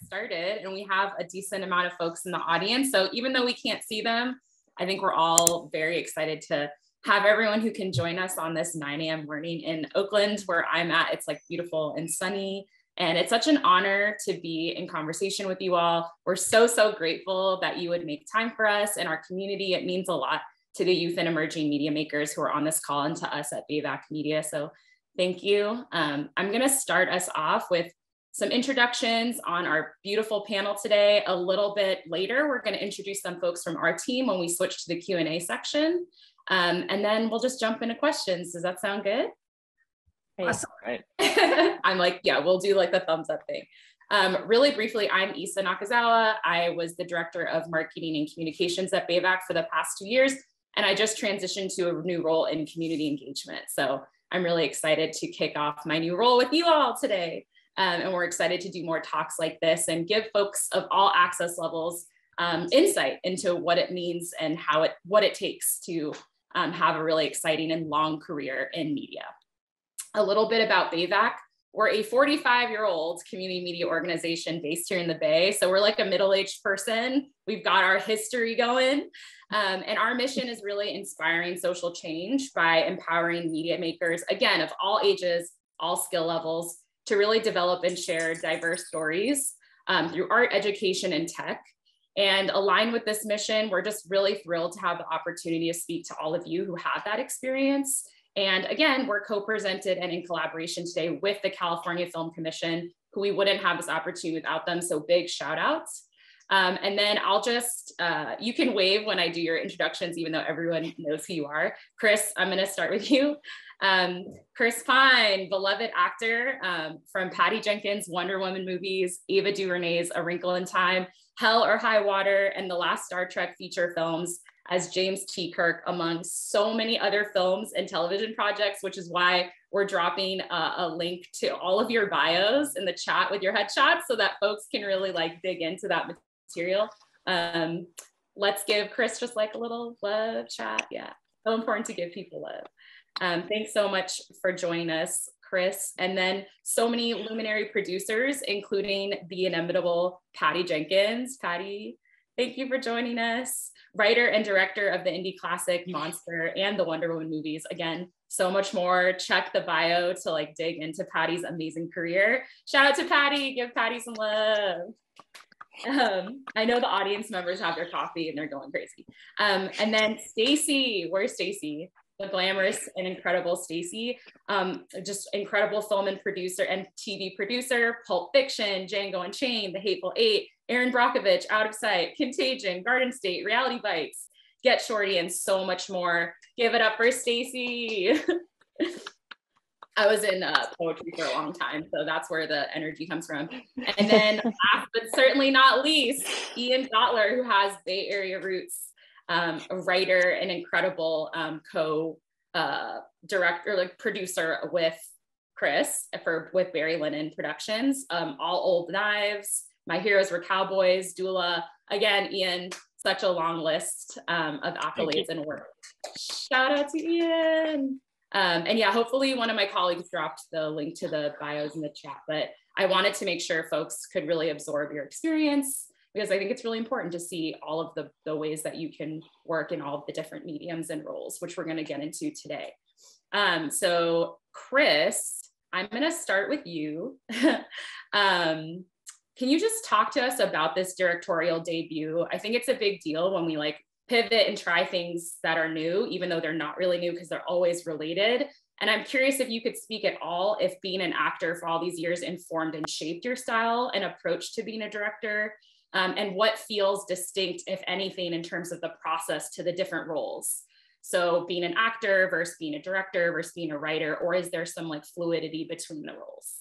started, and we have a decent amount of folks in the audience. So even though we can't see them, I think we're all very excited to have everyone who can join us on this 9 a.m. morning in Oakland, where I'm at. It's like beautiful and sunny. And it's such an honor to be in conversation with you all. We're so, so grateful that you would make time for us and our community. It means a lot to the youth and emerging media makers who are on this call and to us at BAVAC Media. So thank you. I'm gonna start us off with some introductions on our beautiful panel today. A little bit later, we're gonna introduce some folks from our team when we switch to the Q&A section. And then we'll just jump into questions. Does that sound good? Awesome. Right. I'm like, yeah, we'll do like the thumbs up thing. Really briefly, I'm Isa Nakazawa. I was the director of marketing and communications at BAVAC for the past 2 years, and I just transitioned to a new role in community engagement. So I'm really excited to kick off my new role with you all today. And we're excited to do more talks like this and give folks of all access levels insight into what it means and what it takes to have a really exciting and long career in media. A little bit about BAVAC. We're a 45-year-old community media organization based here in the Bay. So we're like a middle-aged person. We've got our history going. And our mission is really inspiring social change by empowering media makers, again, of all ages, all skill levels, to really develop and share diverse stories through art, education, and tech. And aligned with this mission, we're just really thrilled to have the opportunity to speak to all of you who have that experience. And again, we're co-presented and in collaboration today with the California Film Commission, who we wouldn't have this opportunity without them. So big shout outs. And then I'll just, you can wave when I do your introductions, even though everyone knows who you are. Chris, I'm gonna start with you. Chris Pine, beloved actor from Patty Jenkins' Wonder Woman movies, Ava DuVernay's A Wrinkle in Time, Hell or High Water, and the last Star Trek feature films as James T. Kirk, among so many other films and television projects, which is why we're dropping a link to all of your bios in the chat with your headshots so that folks can really like dig into that material. Let's give Chris just like a little love chat. Yeah, so important to give people love. Thanks so much for joining us, Chris. And then so many luminary producers, including the inimitable Patty Jenkins. Patty, thank you for joining us. Writer and director of the indie classic Monster and the Wonder Woman movies. Again, so much more. Check the bio to like dig into Patty's amazing career. Shout out to Patty, give Patty some love. I know the audience members have their coffee and they're going crazy. And then Stacey, where's Stacey? The glamorous and incredible Stacey, just incredible film and producer and TV producer, Pulp Fiction, Django Unchained, The Hateful Eight, Aaron Brockovich, Out of Sight, Contagion, Garden State, Reality Bites, Get Shorty, and so much more. Give it up for Stacey. I was in poetry for a long time, so that's where the energy comes from. And then last but certainly not least, Ian Gotler, who has Bay Area roots, a writer, an incredible co-director, like producer with Chris with Barry Lennon Productions, All Old Knives, My Heroes Were Cowboys, Doula. Again, Ian, such a long list of accolades and work. Shout out to Ian. And yeah, hopefully one of my colleagues dropped the link to the bios in the chat, but I wanted to make sure folks could really absorb your experience, because I think it's really important to see all of the ways that you can work in all of the different mediums and roles, which we're going to get into today. So Chris, I'm going to start with you. Can you just talk to us about this directorial debut? I think it's a big deal when we like pivot and try things that are new, even though they're not really new because they're always related. And I'm curious if you could speak at all if being an actor for all these years informed and shaped your style and approach to being a director, and what feels distinct, if anything, in terms of the process to the different roles. So being an actor versus being a director versus being a writer, or is there some like fluidity between the roles?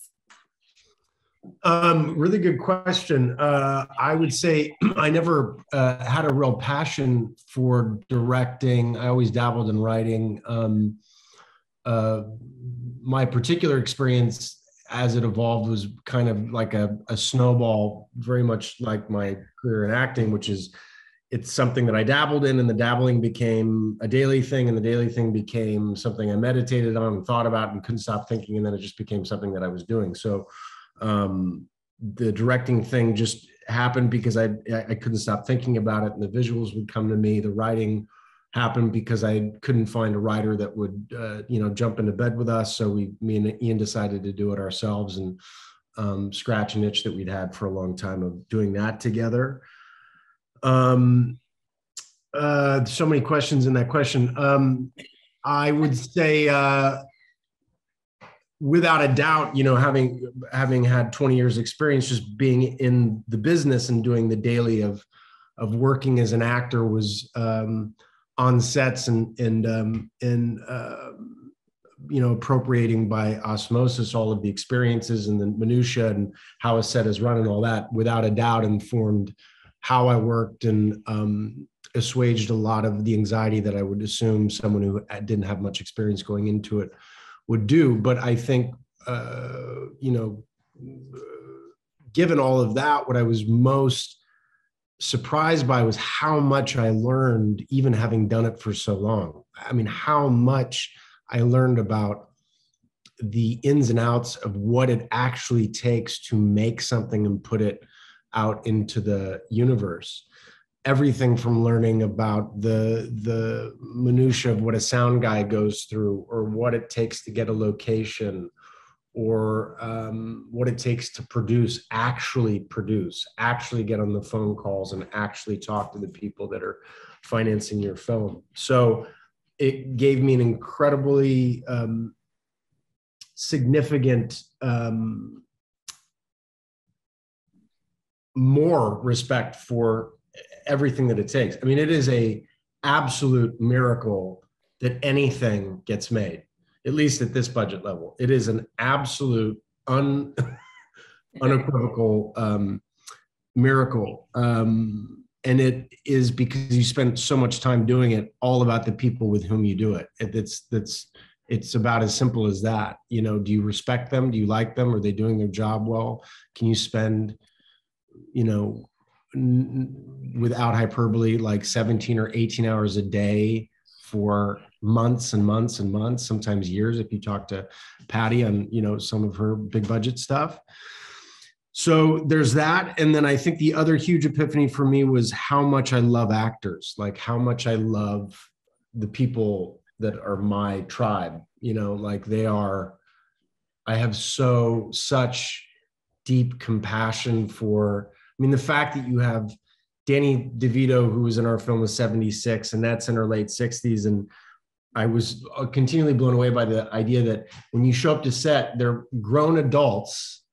Really good question. I would say I never had a real passion for directing. I always dabbled in writing. My particular experience as it evolved was kind of like a snowball, very much like my career in acting, which is it's something that I dabbled in, and the dabbling became a daily thing, and the daily thing became something I meditated on and thought about and couldn't stop thinking, and then it just became something that I was doing. So the directing thing just happened because I couldn't stop thinking about it, and the visuals would come to me. The writing happened because I couldn't find a writer that would, jump into bed with us. So me and Ian decided to do it ourselves and scratch an itch that we'd had for a long time of doing that together. So many questions in that question. I would say, without a doubt, having had 20 years experience, just being in the business and doing the daily of working as an actor was on sets and appropriating by osmosis all of the experiences and the minutia and how a set is run and all that, without a doubt informed how I worked and assuaged a lot of the anxiety that I would assume someone who didn't have much experience going into it would do. But I think, given all of that, what I was most surprised by was how much I learned, even having done it for so long. I mean, how much I learned about the ins and outs of what it actually takes to make something and put it out into the universe. Everything from learning about the minutia of what a sound guy goes through, or what it takes to get a location, or what it takes to actually get on the phone calls and actually talk to the people that are financing your film. So it gave me an incredibly significant more respect for everything that it takes. I mean, it is a absolute miracle that anything gets made, at least at this budget level. It is an absolute unequivocal miracle. And it is because you spend so much time doing it, all about the people with whom you do it. It's about as simple as that. Do you respect them? Do you like them? Are they doing their job well? Can you spend, without hyperbole, like 17 or 18 hours a day for months and months and months, sometimes years, if you talk to Patty on, some of her big budget stuff. So there's that. And then I think the other huge epiphany for me was how much I love actors, like how much I love the people that are my tribe, I have such deep compassion for, the fact that you have Danny DeVito, who was in our film, was 76, and that's in her late 60s. And I was continually blown away by the idea that when you show up to set, they're grown adults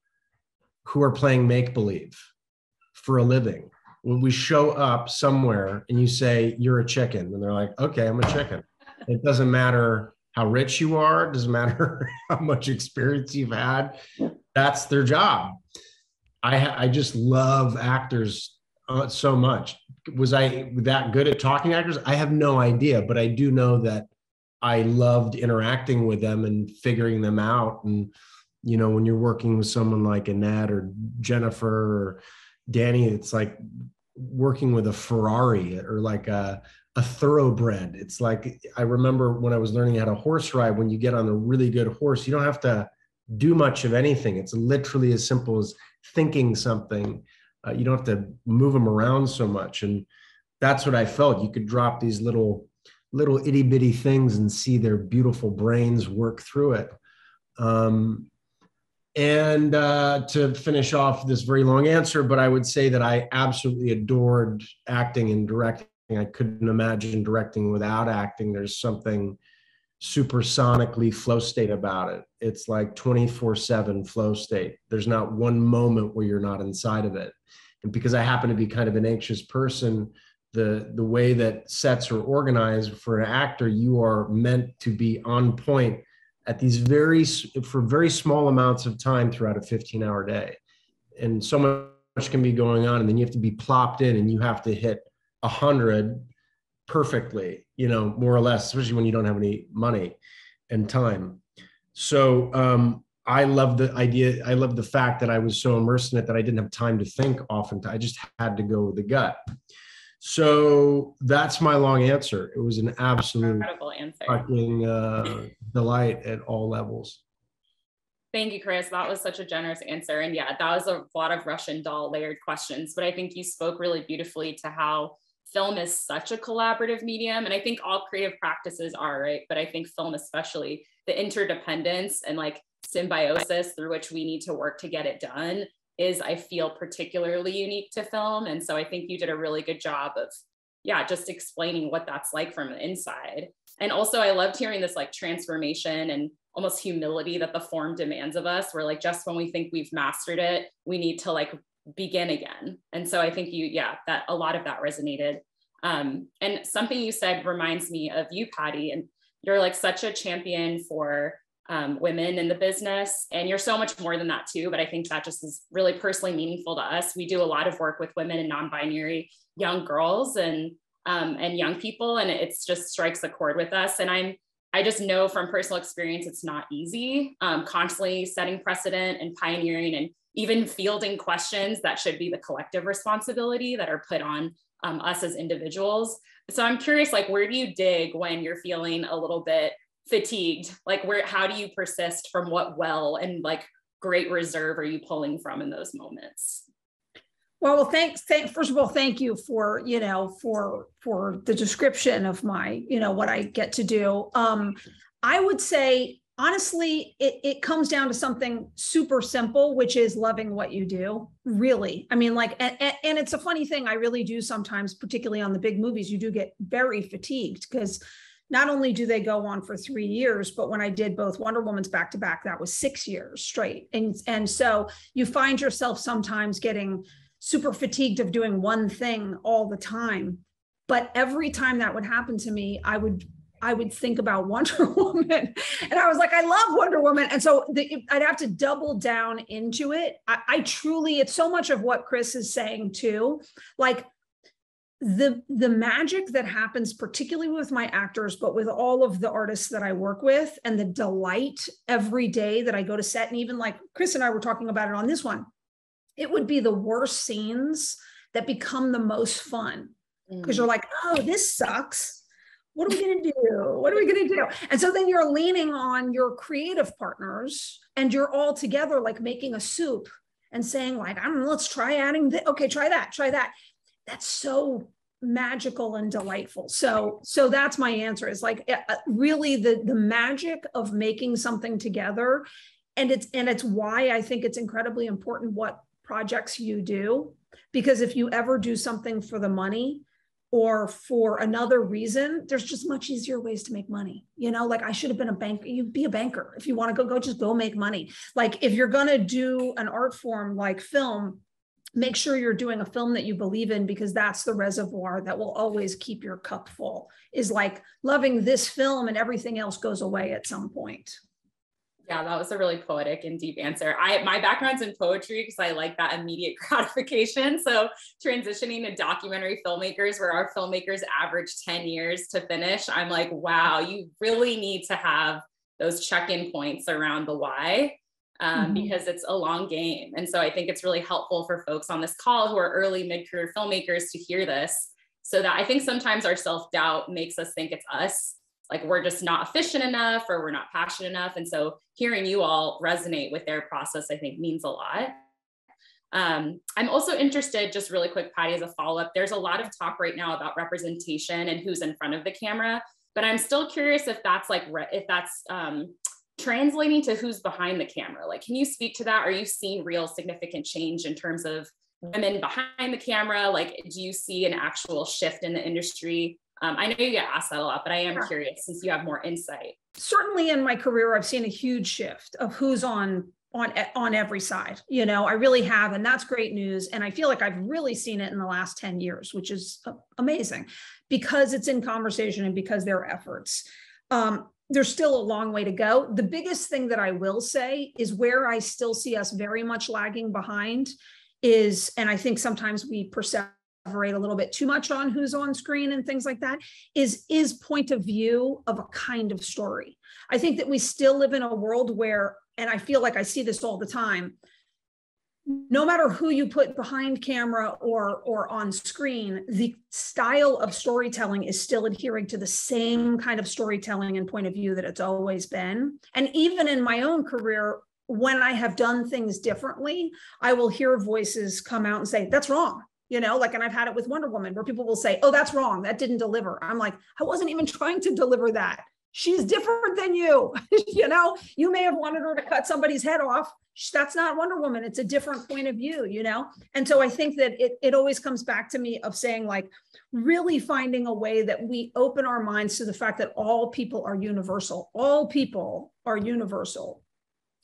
who are playing make-believe for a living. When we show up somewhere and you say, you're a chicken, and they're like, okay, I'm a chicken. It doesn't matter how rich you are. It doesn't matter how much experience you've had. That's their job. I just love actors so much. Was I that good at talking to actors? I have no idea, but I do know that I loved interacting with them and figuring them out. And, when you're working with someone like Annette or Jennifer or Danny, it's like working with a Ferrari or like a thoroughbred. It's like, I remember when I was learning how to horse ride, when you get on a really good horse, you don't have to do much of anything. It's literally as simple as thinking something. You don't have to move them around so much. And that's what I felt. You could drop these little itty bitty things and see their beautiful brains work through it. And to finish off this very long answer, but I would say that I absolutely adored acting and directing. I couldn't imagine directing without acting. There's something supersonically flow state about it. It's like 24/7 flow state. There's not one moment where you're not inside of it. And because I happen to be kind of an anxious person, the way that sets are organized for an actor, you are meant to be on point at these very small amounts of time throughout a 15-hour day. And so much can be going on, and then you have to be plopped in and you have to hit 100 perfectly, more or less, especially when you don't have any money and time. So I love the idea. I love the fact that I was so immersed in it that I didn't have time to think often. I just had to go with the gut. So that's my long answer. It was an absolute incredible answer. Fucking delight at all levels. Thank you, Chris. That was such a generous answer. And yeah, that was a lot of Russian doll layered questions, but I think you spoke really beautifully to how film is such a collaborative medium. And I think all creative practices are, right? But I think film especially, the interdependence and like symbiosis through which we need to work to get it done is, I feel, particularly unique to film. And so I think you did a really good job of, yeah, just explaining what that's like from the inside. And also I loved hearing this like transformation and almost humility that the form demands of us. We're like, just when we think we've mastered it, we need to like begin again. And so I think that a lot of that resonated. And something you said reminds me of you, Patty, and you're like such a champion for women in the business. And you're so much more than that too. But I think that just is really personally meaningful to us. We do a lot of work with women and non-binary young girls and young people. And it's just strikes a chord with us. And I just know from personal experience, it's not easy, constantly setting precedent and pioneering and even fielding questions that should be the collective responsibility that are put on us as individuals. So I'm curious, like, where do you dig when you're feeling a little bit fatigued? Like, how do you persist from what well and like great reserve are you pulling from in those moments? Well, thanks. First of all, thank you for, for the description of my, what I get to do. I would say, honestly, it comes down to something super simple, which is loving what you do. Really. I mean, like, and it's a funny thing. I really do sometimes, particularly on the big movies, you do get very fatigued because not only do they go on for 3 years, but when I did both Wonder Woman's back to back, that was 6 years straight. And so you find yourself sometimes getting super fatigued of doing one thing all the time. But every time that would happen to me, I would think about Wonder Woman. And I was like, I love Wonder Woman. And so I'd have to double down into it. I truly, it's so much of what Chris is saying too. Like the magic that happens, particularly with my actors, but with all of the artists that I work with, and the delight every day that I go to set. And even like Chris and I were talking about it on this one, it would be the worst scenes that become the most fun because you're like, oh, this sucks. What are we going to do? What are we going to do? And so then you're leaning on your creative partners and you're all together, like making a soup and saying like, I don't know, let's try adding this. Okay, try that. That's so magical and delightful. So that's my answer, is like really the magic of making something together. And it's why I think it's incredibly important what projects you do, because if you ever do something for the money or for another reason, there's just much easier ways to make money. Like I should have been a banker. You be a banker. If you want to go just go make money. Like if you're going to do an art form like film, make sure you're doing a film that you believe in, because that's the reservoir that will always keep your cup full, is like loving this film and everything else goes away at some point. Yeah, that was a really poetic and deep answer. My background's in poetry because I like that immediate gratification. So transitioning to documentary filmmakers, where our filmmakers average 10 years to finish, I'm like, wow, you really need to have those check-in points around the why, because it's a long game. And so I think it's really helpful for folks on this call who are early mid-career filmmakers to hear this, so that I think sometimes our self-doubt makes us think it's us. Like we're just not efficient enough or we're not passionate enough. And so hearing you all resonate with their process, I think means a lot. I'm also interested, just really quick, Patty, as a follow-up, there's a lot of talk right now about representation and who's in front of the camera, but I'm still curious if that's translating to who's behind the camera. Like, can you speak to that? Are you seeing real significant change in terms of women behind the camera? Like, do you see an actual shift in the industry? I know you get asked that a lot, but I am curious since you have more insight. Certainly in my career, I've seen a huge shift of who's on every side. I really have, and that's great news. And I feel like I've really seen it in the last 10 years, which is amazing, because it's in conversation and because there are efforts. There's still a long way to go. The biggest thing that I will say is where I still see us very much lagging behind is, and I think sometimes we perseverate a little bit too much on who's on screen and things like that, is point of view of a kind of story. I think that we still live in a world where, and I feel like I see this all the time, no matter who you put behind camera or on screen, the style of storytelling is still adhering to the same kind of storytelling and point of view that it's always been. And even in my own career, when I have done things differently, I will hear voices come out and say, that's wrong. You know, like, and I've had it with Wonder Woman where people will say, oh, that's wrong. That didn't deliver. I'm like, I wasn't even trying to deliver that. She's different than you. You know, you may have wanted her to cut somebody's head off. That's not Wonder Woman. It's a different point of view, you know? And so I think that it always comes back to me of saying, like, really finding a way that we open our minds to the fact that all people are universal. All people are universal.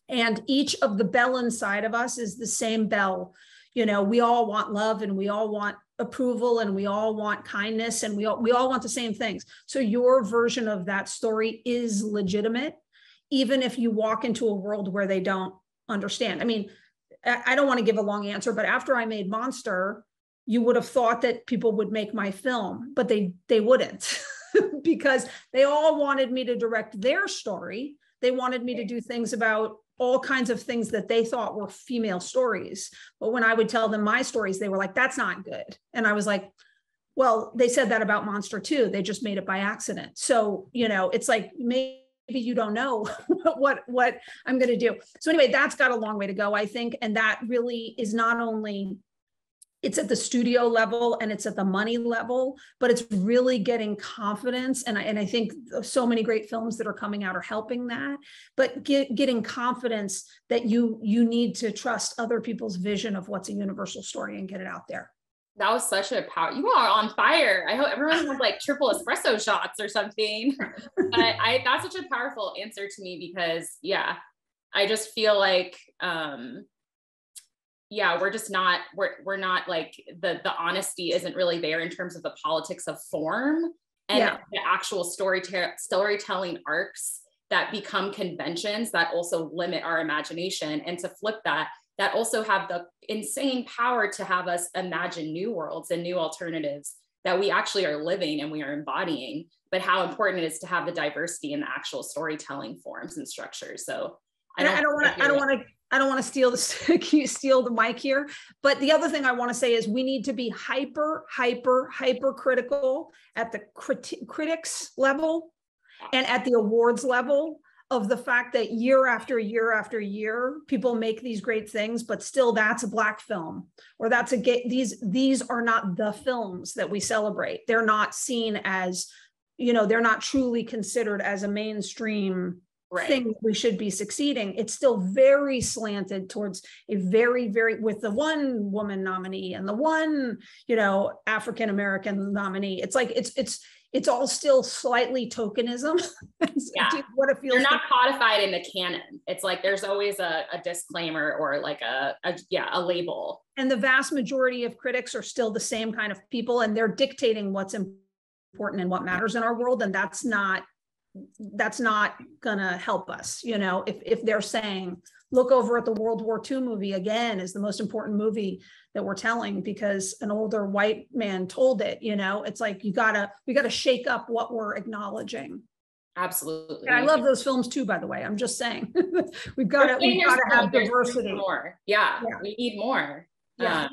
And each of the bell inside of us is the same bell. You know, we all want love, and we all want approval, and we all want kindness, and we all want the same things. So your version of that story is legitimate, even if you walk into a world where they don't understand. I mean, I don't want to give a long answer, but after I made Monster, you would have thought that people would make my film, but they wouldn't because they all wanted me to direct their story. They wanted me to do things about all kinds of things that they thought were female stories. But when I would tell them my stories, they were like, that's not good. And I was like, well, they said that about Monster too. They just made it by accident. So, you know, it's like, maybe you don't know what I'm going to do. So anyway, that's got a long way to go, I think. And that really is not only, it's at the studio level and it's at the money level, but it's really getting confidence. And I think so many great films that are coming out are helping that, but getting confidence that you need to trust other people's vision of what's a universal story and get it out there. That was such a power. You are on fire. I hope everyone has like triple espresso shots or something. But that's such a powerful answer to me because, yeah, I just feel like, yeah, we're just not, we're not like the honesty isn't really there in terms of the politics of form and the actual storytelling arcs that become conventions that also limit our imagination. And to flip that also have the insane power to have us imagine new worlds and new alternatives that we actually are living and we are embodying, but how important it is to have the diversity in the actual storytelling forms and structures. So I don't want to steal the mic here, but the other thing I want to say is we need to be hyper critical at the critics level and at the awards level of the fact that year after year after year, people make these great things, but still that's a Black film, or that's a gay, these are not the films that we celebrate. They're not seen as, you know, they're not truly considered as a mainstream thing we should be succeeding. It's still very slanted towards a very, with the one woman nominee and the one, you know, African-American nominee. It's like, it's all still slightly tokenism. Yeah. What it feels. They're not codified in the canon. It's like, there's always a disclaimer or like a label. And the vast majority of critics are still the same kind of people, and they're dictating what's important and what matters in our world. And that's not gonna help us, you know, if they're saying, look over at the World War II movie again is the most important movie that we're telling because an older white man told it, you know, it's like, we gotta shake up what we're acknowledging. Absolutely. And I love those films too, by the way. I'm just saying, we've got to have diversity. More. Yeah, we need more. Yeah.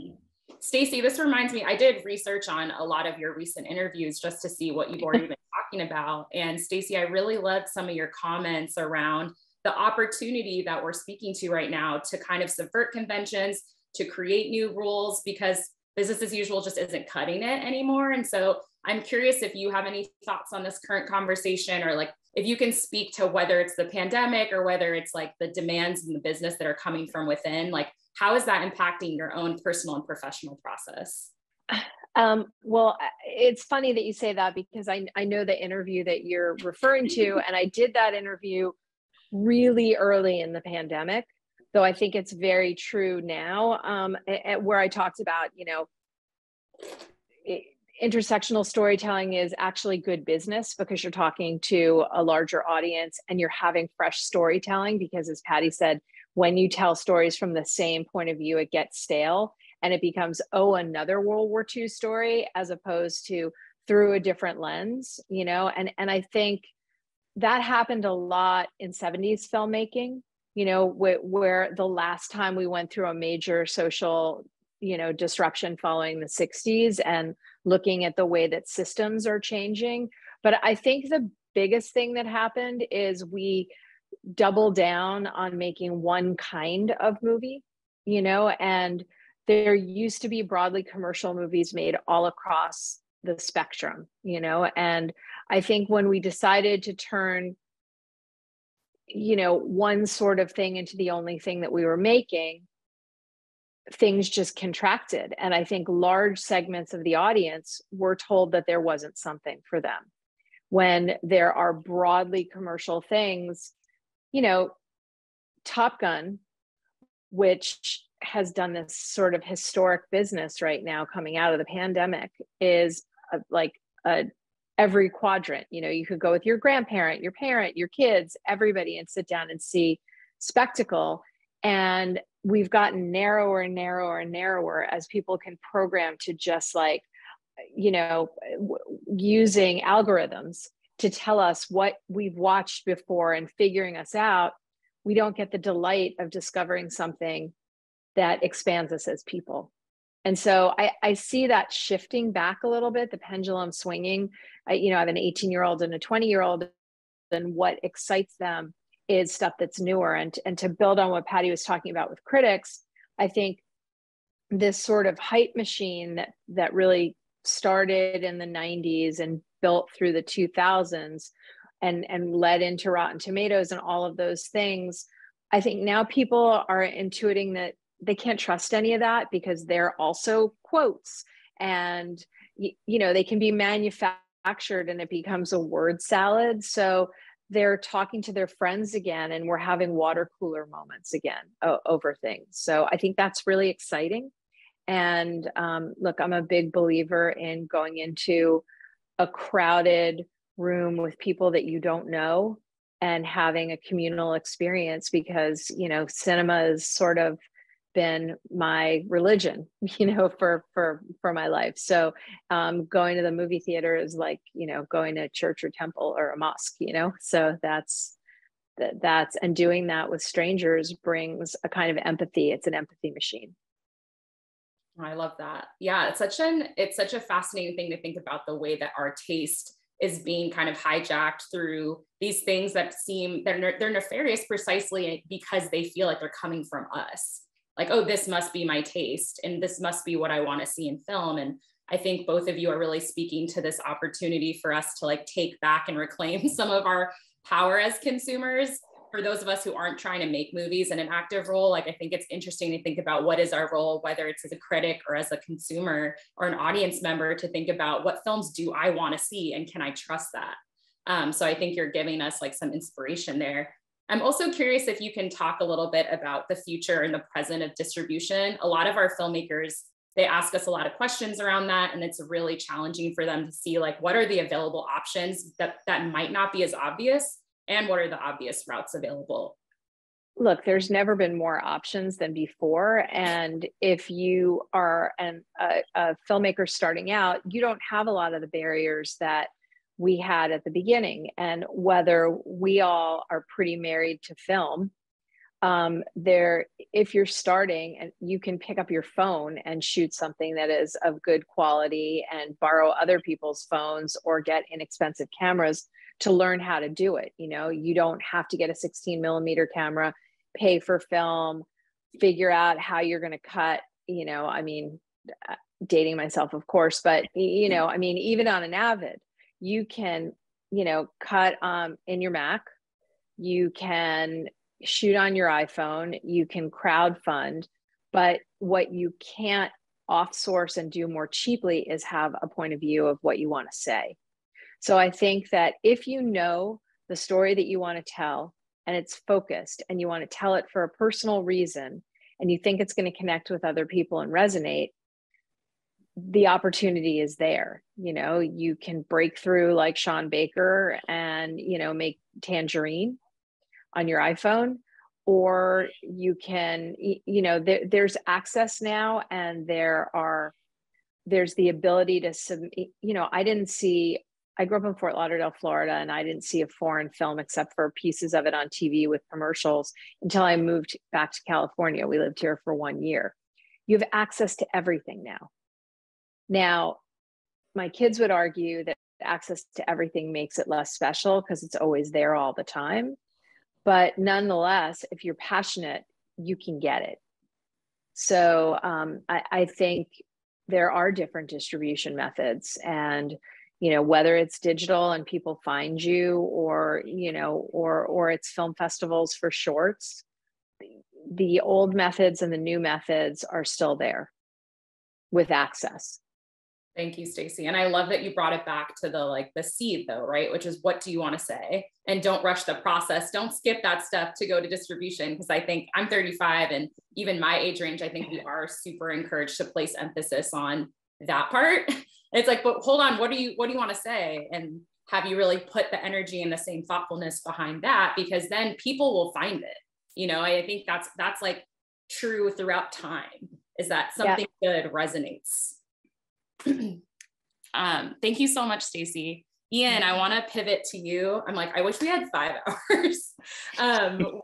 Stacey, this reminds me, I did research on a lot of your recent interviews just to see what you've already been talking about. And Stacey, I really loved some of your comments around the opportunity that we're speaking to right now to kind of subvert conventions, to create new rules, because business as usual just isn't cutting it anymore. And so I'm curious if you have any thoughts on this current conversation, or like if you can speak to whether it's the pandemic or whether it's like the demands in the business that are coming from within, like how is that impacting your own personal and professional process? Well, it's funny that you say that because I know the interview that you're referring to, and I did that interview really early in the pandemic, though I think it's very true now, where I talked about, you know, intersectional storytelling is actually good business because you're talking to a larger audience and you're having fresh storytelling, because as Patty said, when you tell stories from the same point of view, it gets stale and it becomes, oh, another World War II story, as opposed to through a different lens, you know, and I think that happened a lot in 70s filmmaking, you know, where the last time we went through a major social, you know, disruption following the 60s and looking at the way that systems are changing. But I think the biggest thing that happened is we double down on making one kind of movie, you know, and there used to be broadly commercial movies made all across the spectrum, you know, and I think when we decided to turn, you know, one sort of thing into the only thing that we were making, things just contracted. And I think large segments of the audience were told that there wasn't something for them. When there are broadly commercial things, you know, Top Gun, which has done this sort of historic business right now coming out of the pandemic, is every quadrant. You know, you could go with your grandparent, your parent, your kids, everybody, and sit down and see spectacle. And we've gotten narrower and narrower and narrower as people can program to just like, you know, using algorithms to tell us what we've watched before and figuring us out. We don't get the delight of discovering something that expands us as people. And so I see that shifting back a little bit, the pendulum swinging. You know, I have an 18-year-old and a 20-year-old, and what excites them is stuff that's newer. And to build on what Patty was talking about with critics, I think this sort of hype machine that really started in the 90s and built through the 2000s and led into Rotten Tomatoes and all of those things, I think now people are intuiting that they can't trust any of that because they're also quotes, and you know, they can be manufactured and it becomes a word salad. So they're talking to their friends again, and we're having water cooler moments again over things. So I think that's really exciting. And look, I'm a big believer in going into a crowded room with people that you don't know and having a communal experience, because, you know, cinema has sort of been my religion, you know, for my life. So going to the movie theater is like, you know, going to a church or temple or a mosque, you know. So that's and doing that with strangers brings a kind of empathy. It's an empathy machine. I love that. Yeah, it's such a fascinating thing to think about, the way that our taste is being kind of hijacked through these things that seem they're nefarious precisely because they feel like they're coming from us. Like, oh, this must be my taste and this must be what I want to see in film. And I think both of you are really speaking to this opportunity for us to like take back and reclaim some of our power as consumers. For those of us who aren't trying to make movies in an active role, like I think it's interesting to think about what is our role, whether it's as a critic or as a consumer or an audience member, to think about what films do I want to see and can I trust that? So I think you're giving us like some inspiration there. I'm also curious if you can talk a little bit about the future and the present of distribution. A lot of our filmmakers, they ask us a lot of questions around that, and it's really challenging for them to see like what are the available options that might not be as obvious, and what are the obvious routes available? Look, there's never been more options than before. And if you are a filmmaker starting out, you don't have a lot of the barriers that we had at the beginning. And whether we all are pretty married to film, if you're starting, and you can pick up your phone and shoot something that is of good quality and borrow other people's phones or get inexpensive cameras to learn how to do it. You know, you don't have to get a 16mm camera, pay for film, figure out how you're going to cut, you know, I mean, dating myself, of course, but, you know, I mean, even on an Avid, you can, you know, cut in your Mac, you can shoot on your iPhone, you can crowdfund, but what you can't off-source and do more cheaply is have a point of view of what you want to say. So I think that if you know the story that you want to tell and it's focused and you want to tell it for a personal reason and you think it's going to connect with other people and resonate, the opportunity is there. You know, you can break through like Sean Baker and, you know, make Tangerine on your iPhone, or you can, you know, there's access now, and there's the ability to you know, I grew up in Fort Lauderdale, Florida, and I didn't see a foreign film except for pieces of it on TV with commercials until I moved back to California. We lived here for 1 year. You have access to everything now. Now, my kids would argue that access to everything makes it less special because it's always there all the time. But nonetheless, if you're passionate, you can get it. So I think there are different distribution methods, and whether it's digital and people find you, or or it's film festivals for shorts, the old methods and the new methods are still there with access. Thank you, Stacey. And I love that you brought it back to the seed though, right? Which is, what do you want to say? And don't rush the process. Don't skip that step to go to distribution. Because I think I'm 35, and even my age range, I think we are super encouraged to place emphasis on that part. It's like, but hold on, what do you want to say? And have you really put the energy and the same thoughtfulness behind that? Because then people will find it. I think that's like true throughout time, is that something good resonates. Thank you so much, Stacey. Ian, I want to pivot to you. I'm like, I wish we had 5 hours.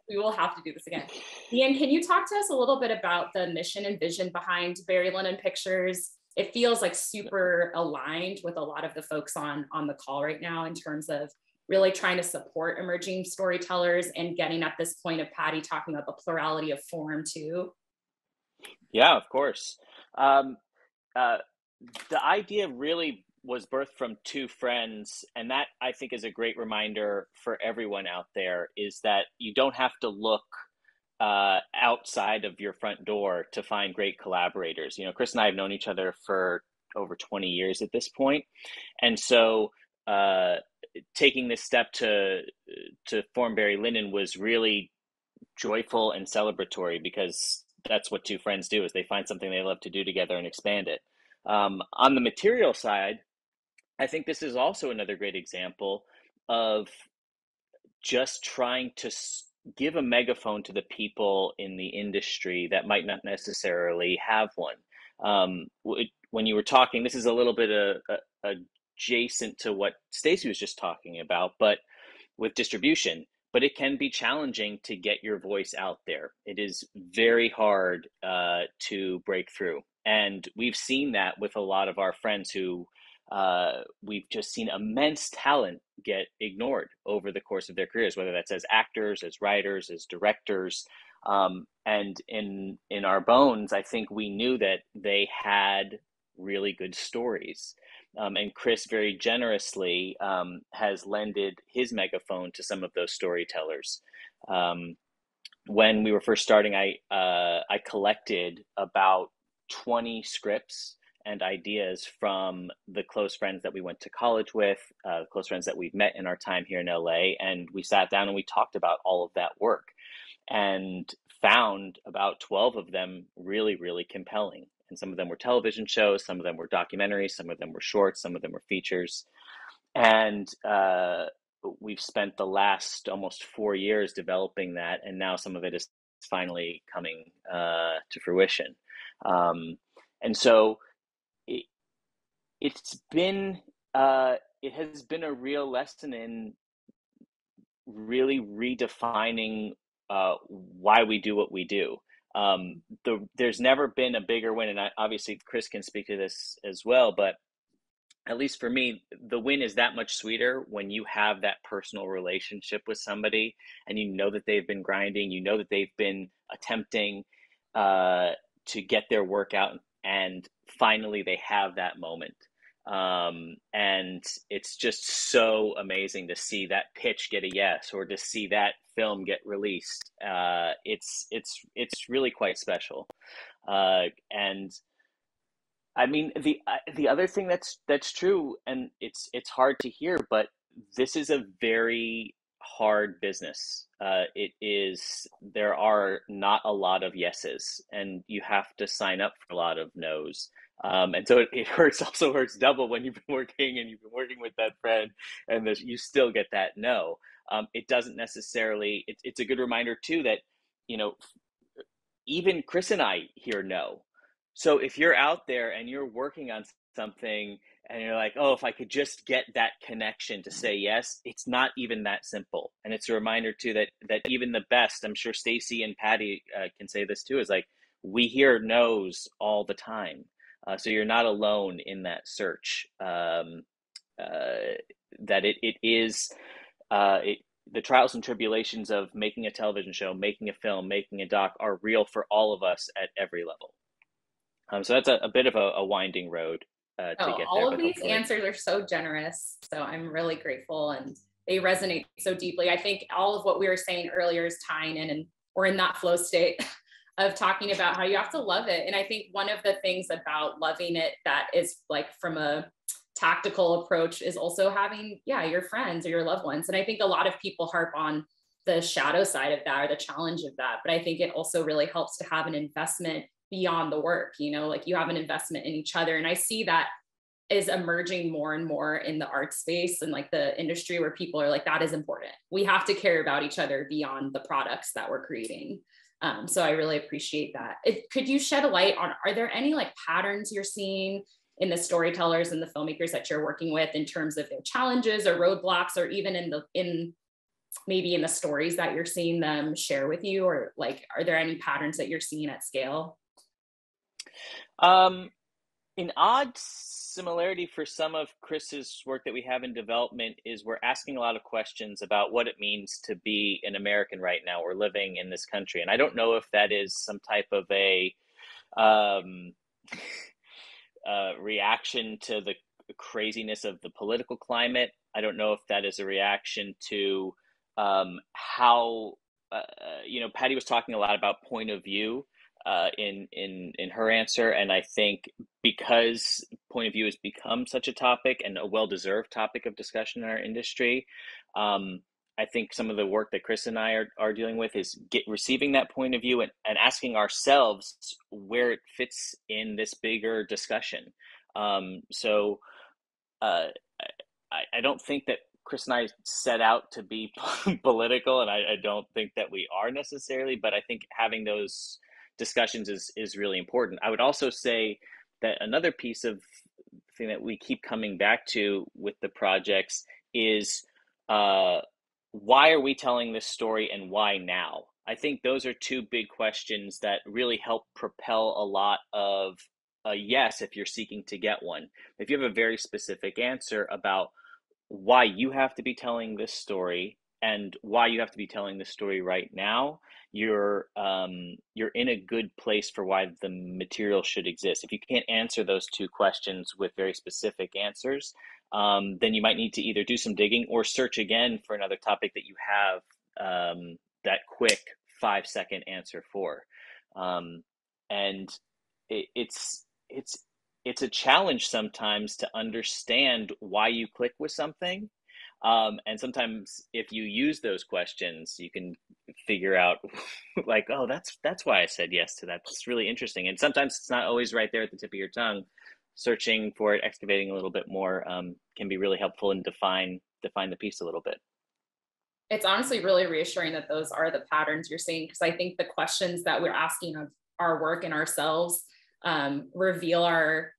We will have to do this again. Ian, can you talk to us a little bit about the mission and vision behind Barry Lyndon Pictures? It feels like super aligned with a lot of the folks on the call right now, in terms of really trying to support emerging storytellers and getting at this point of Patty talking about the plurality of form too. Yeah, of course. The idea really was birthed from 2 friends, and that, I think, is a great reminder for everyone out there, is that you don't have to look outside of your front door to find great collaborators. Chris and I have known each other for over 20 years at this point. And so taking this step to form Barry Lyndon was really joyful and celebratory, because that's what 2 friends do, is they find something they love to do together and expand it. On the material side, I think this is also another great example of just trying to give a megaphone to the people in the industry that might not necessarily have one. When you were talking, this is a little bit adjacent to what Stacey was just talking about, but with distribution. But it can be challenging to get your voice out there. It is very hard to break through. And we've seen that with a lot of our friends who we've just seen immense talent get ignored over the course of their careers, whether that's as actors, as writers, as directors. And in our bones, I think we knew that they had really good stories. And Chris very generously has lended his megaphone to some of those storytellers. When we were first starting, I collected about 20 scripts and ideas from the close friends that we went to college with, close friends that we've met in our time here in LA. And we sat down and we talked about all of that work, and found about 12 of them really, really compelling. And some of them were television shows, some of them were documentaries, some of them were shorts, some of them were features. And we've spent the last almost 4 years developing that, and now some of it is finally coming to fruition. And so it has been a real lesson in really redefining why we do what we do. There's never been a bigger win, and obviously Chris can speak to this as well, but at least for me, the win is that much sweeter when you have that personal relationship with somebody, and you know that they've been grinding, you know that they've been attempting to get their work out, and finally they have that moment. And it's just so amazing to see that pitch get a yes, or to see that film get released. It's really quite special. And I mean, the other thing that's true, and it's hard to hear, but this is a very hard business. There are not a lot of yeses, and you have to sign up for a lot of no's. And so it also hurts double when you've been working with that friend, and you still get that no. It doesn't necessarily, it's a good reminder too that, even Chris and I hear no. So if you're out there and you're working on something and you're like, oh, if I could just get that connection to say yes, it's not even that simple. And it's a reminder too that even the best, I'm sure Stacey and Patty can say this too, is like, we hear no's all the time. So you're not alone in that search. That the trials and tribulations of making a television show, making a film, making a doc are real for all of us at every level. So that's a bit of a winding road to get all there. Of these answers are so generous. So I'm really grateful, and they resonate so deeply. I think all of what we were saying earlier is tying in, and we're in that flow state of talking about how you have to love it. And I think one of the things about loving it that is like from a tactical approach is also having, your friends or your loved ones. And I think a lot of people harp on the shadow side of that or the challenge of that. But I think it also really helps to have an investment beyond the work, like you have an investment in each other. And I see that is emerging more and more in the art space and like the industry, where people are like, that is important. We have to care about each other beyond the products that we're creating. So I really appreciate that. Could you shed a light on, are there any like patterns you're seeing in the storytellers and the filmmakers that you're working with in terms of their challenges or roadblocks, or even maybe in the stories that you're seeing them share with you? Or like, are there any patterns that you're seeing at scale? An odd similarity for some of Chris's work that we have in development is we're asking a lot of questions about what it means to be an American right now, or living in this country. And I don't know if that is some type of a reaction to the craziness of the political climate. I don't know if that is a reaction to how, Patty was talking a lot about point of view in her answer. And I think because point of view has become such a topic and a well-deserved topic of discussion in our industry, I think some of the work that Chris and I are dealing with is receiving that point of view and asking ourselves where it fits in this bigger discussion. So I don't think that Chris and I set out to be political, and I don't think that we are necessarily, but I think having those discussions is really important. I would also say that another piece of thing that we keep coming back to with the projects is why are we telling this story, and why now? I think those are two big questions that really help propel a lot of a yes if you're seeking to get one. If you have a very specific answer about why you have to be telling this story and why you have to be telling this story right now, you're in a good place for why the material should exist. If you can't answer those two questions with very specific answers, then you might need to either do some digging or search again for another topic that you have that quick 5-second answer for. And it's a challenge sometimes to understand why you click with something. And sometimes if you use those questions, you can figure out like, oh, that's why I said yes to that. That's really interesting. And sometimes it's not always right there at the tip of your tongue. Searching for it, excavating a little bit more can be really helpful and define the piece a little bit. It's honestly really reassuring that those are the patterns you're seeing, because I think the questions that we're asking of our work and ourselves reveal our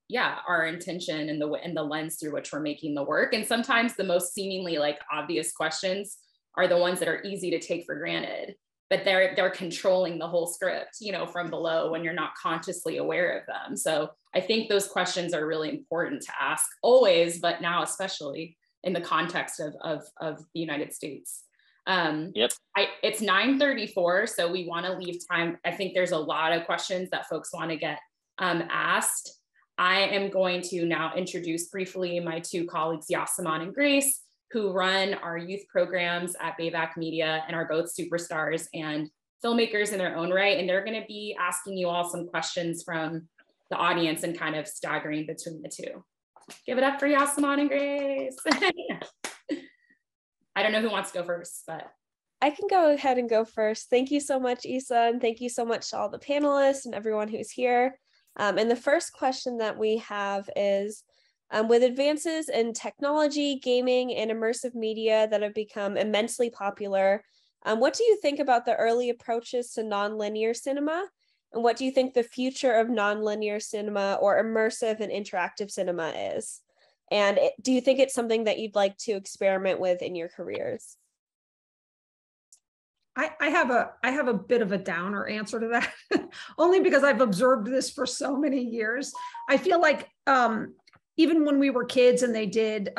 intention and the lens through which we're making the work. And sometimes the most seemingly like obvious questions are the ones that are easy to take for granted, but they're controlling the whole script, from below when you're not consciously aware of them. So I think those questions are really important to ask always, but now especially in the context of the United States. Yep. It's 9:34, so we want to leave time. I think there's a lot of questions that folks want to get asked. I am going to now introduce briefly my two colleagues, Yasaman and Grace, who run our youth programs at Bayback Media and are both superstars and filmmakers in their own right. And they're going to be asking you all some questions from the audience and kind of staggering between the two. Give it up for Yasaman and Grace. I don't know who wants to go first, but I can go ahead and go first. Thank you so much, Isa, and thank you so much to all the panelists and everyone who's here. And the first question that we have is, with advances in technology, gaming, and immersive media that have become immensely popular, what do you think about the early approaches to nonlinear cinema? And what do you think the future of nonlinear cinema or immersive and interactive cinema is? And do you think it's something that you'd like to experiment with in your careers? I have a bit of a downer answer to that, only because I've observed this for so many years. I feel like even when we were kids and they did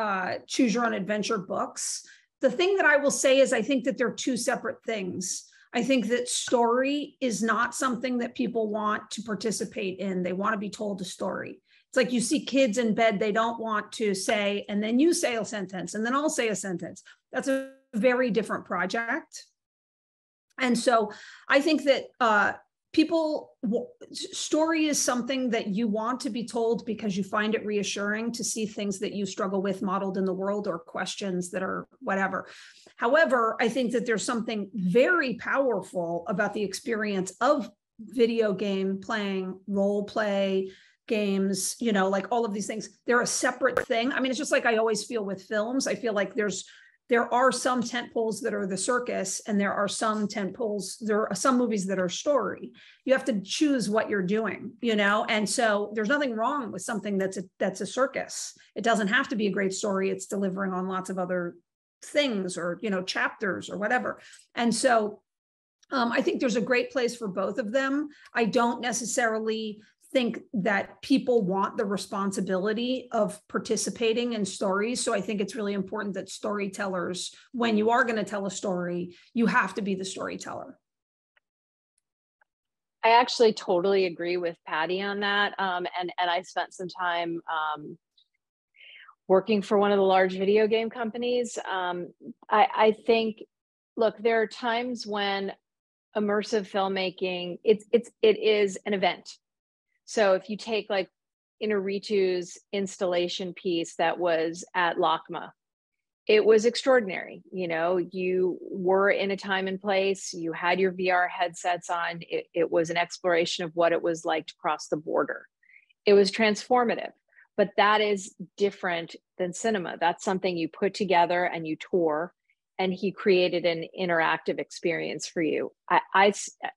choose your own adventure books, the thing that I will say is I think that they're two separate things. I think that story is not something that people want to participate in. They want to be told a story. It's like you see kids in bed, they don't want to say, and then you say a sentence, and then I'll say a sentence. That's a very different project. And so I think that story is something that you want to be told because you find it reassuring to see things that you struggle with modeled in the world or questions that are whatever. However, I think that there's something very powerful about the experience of video game playing, role play games, you know, like all of these things. They're a separate thing. I mean, it's just like I always feel with films. I feel like there are some tent poles that are the circus, and there are some tent poles, there are some movies that are story. You have to choose what you're doing, you know? And so there's nothing wrong with something that's a circus. It doesn't have to be a great story. It's delivering on lots of other things or, you know, chapters or whatever. And so I think there's a great place for both of them. I don't necessarily think that people want the responsibility of participating in stories. So I think it's really important that storytellers, when you are going to tell a story, you have to be the storyteller. I actually totally agree with Patty on that. And I spent some time working for one of the large video game companies. I think, look, there are times when immersive filmmaking, it is an event. So if you take like Inarritu's installation piece that was at LACMA, it was extraordinary. You know, you were in a time and place, you had your VR headsets on. It was an exploration of what it was like to cross the border. It was transformative, but that is different than cinema. That's something you put together and you tour, and he created an interactive experience for you. I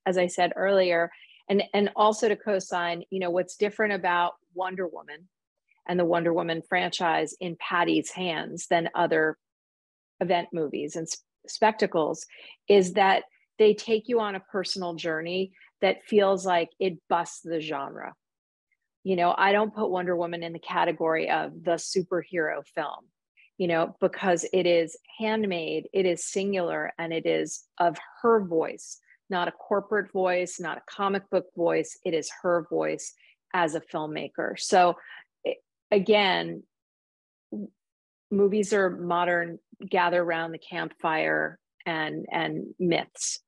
as I said earlier, and also to co-sign, you know, what's different about Wonder Woman and the Wonder Woman franchise in Patty's hands than other event movies and spectacles is that they take you on a personal journey that feels like it busts the genre. You know, I don't put Wonder Woman in the category of the superhero film, you know, because it is handmade, it is singular, and it is of her voice. Not a corporate voice, not a comic book voice. It is her voice as a filmmaker. So again, movies are modern, gather around the campfire and myths,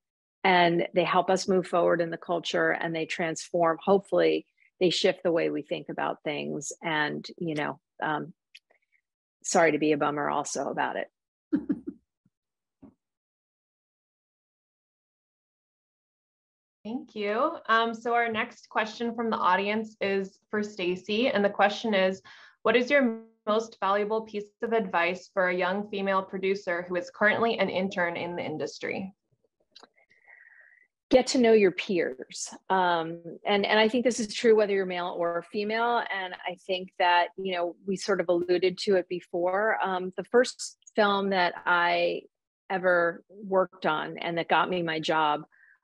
and they help us move forward in the culture, and they transform, hopefully they shift the way we think about things. And, you know, sorry to be a bummer also about it. Thank you. So our next question from the audience is for Stacey, and the question is, what is your most valuable piece of advice for a young female producer who is currently an intern in the industry? Get to know your peers. And I think this is true whether you're male or female. And I think that, you know, we sort of alluded to it before. The first film that I ever worked on and that got me my job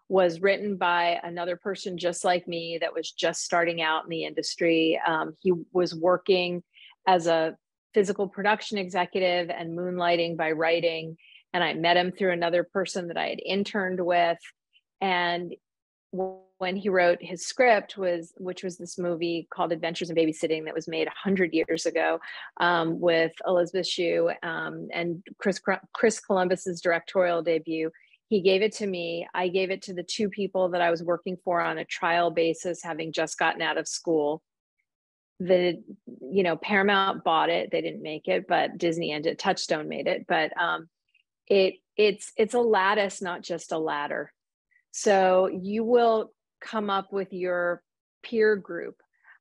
was written by another person just like me that was just starting out in the industry. He was working as a physical production executive and moonlighting by writing. And I met him through another person that I had interned with. And when he wrote his script, which was this movie called Adventures in Babysitting that was made 100 years ago with Elizabeth Shue and Chris Columbus's directorial debut, he gave it to me. I gave it to the two people that I was working for on a trial basis, having just gotten out of school. Paramount bought it. They didn't make it, but Disney and Touchstone made it. But it's a lattice, not just a ladder. So you will come up with your peer group.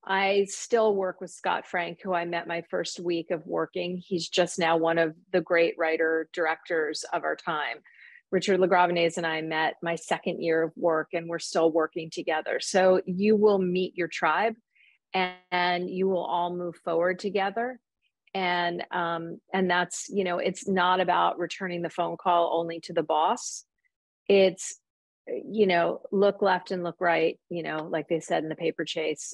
I still work with Scott Frank, who I met my first week of working. He's just now one of the great writer directors of our time. Richard LaGravenese and I met my second year of work, and we're still working together. So you will meet your tribe, and you will all move forward together. And that's, it's not about returning the phone call only to the boss. It's, look left and look right, like they said in The Paper Chase,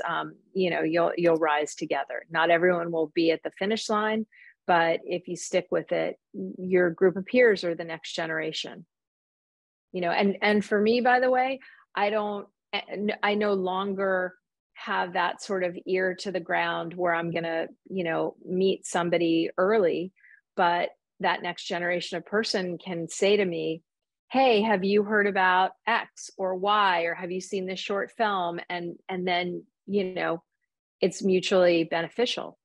you'll rise together. Not everyone will be at the finish line, but if you stick with it, your group of peers are the next generation. You know, and for me, by the way, I no longer have that sort of ear to the ground where I'm going to, you know, meet somebody early, but that next generation of person can say to me, hey, have you heard about X or Y, or have you seen this short film? And then, you know, it's mutually beneficial.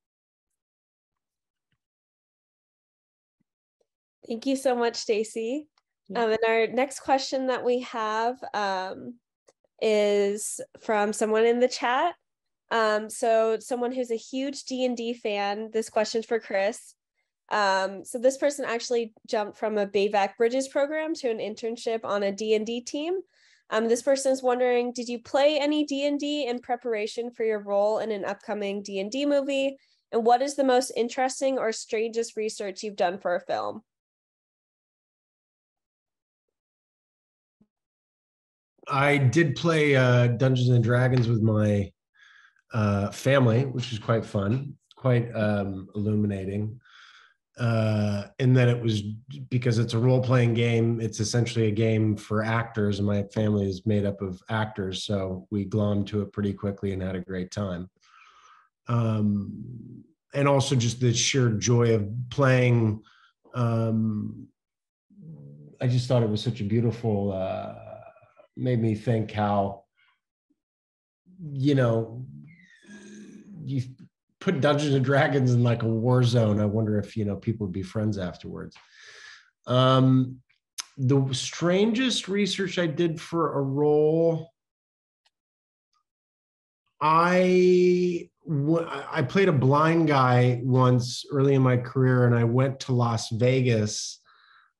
Thank you so much, Stacey. Yeah. And our next question that we have is from someone in the chat. So someone who's a huge D&D fan. This question's for Chris. So this person actually jumped from a BAVAC Bridges program to an internship on a D&D team. This person is wondering, did you play any D&D in preparation for your role in an upcoming D&D movie? And what is the most interesting or strangest research you've done for a film? I did play Dungeons and Dragons with my family, which was quite fun, quite illuminating. And then it was, because it's a role-playing game, it's essentially a game for actors, and my family is made up of actors, so we glommed to it pretty quickly and had a great time. And also just the sheer joy of playing. I just thought it was such a beautiful, made me think how, you know, you put Dungeons and Dragons in like a war zone. I wonder if, you know, people would be friends afterwards. The strangest research I did for a role, I played a blind guy once early in my career, and I went to Las Vegas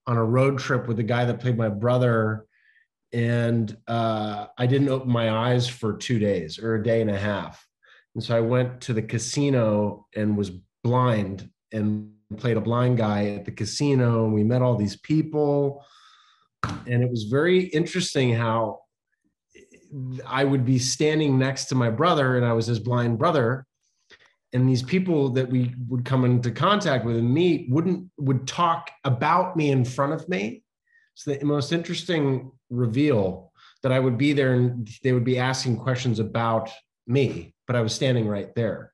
on a road trip with the guy that played my brother. And I didn't open my eyes for 2 days or a day and a half. And so I went to the casino and was blind and played a blind guy at the casino. And we met all these people. And it was very interesting how I would be standing next to my brother, and I was his blind brother. And these people that we would come into contact with and meet would talk about me in front of me. So the most interesting reveal that I would be there and they would be asking questions about me, but I was standing right there.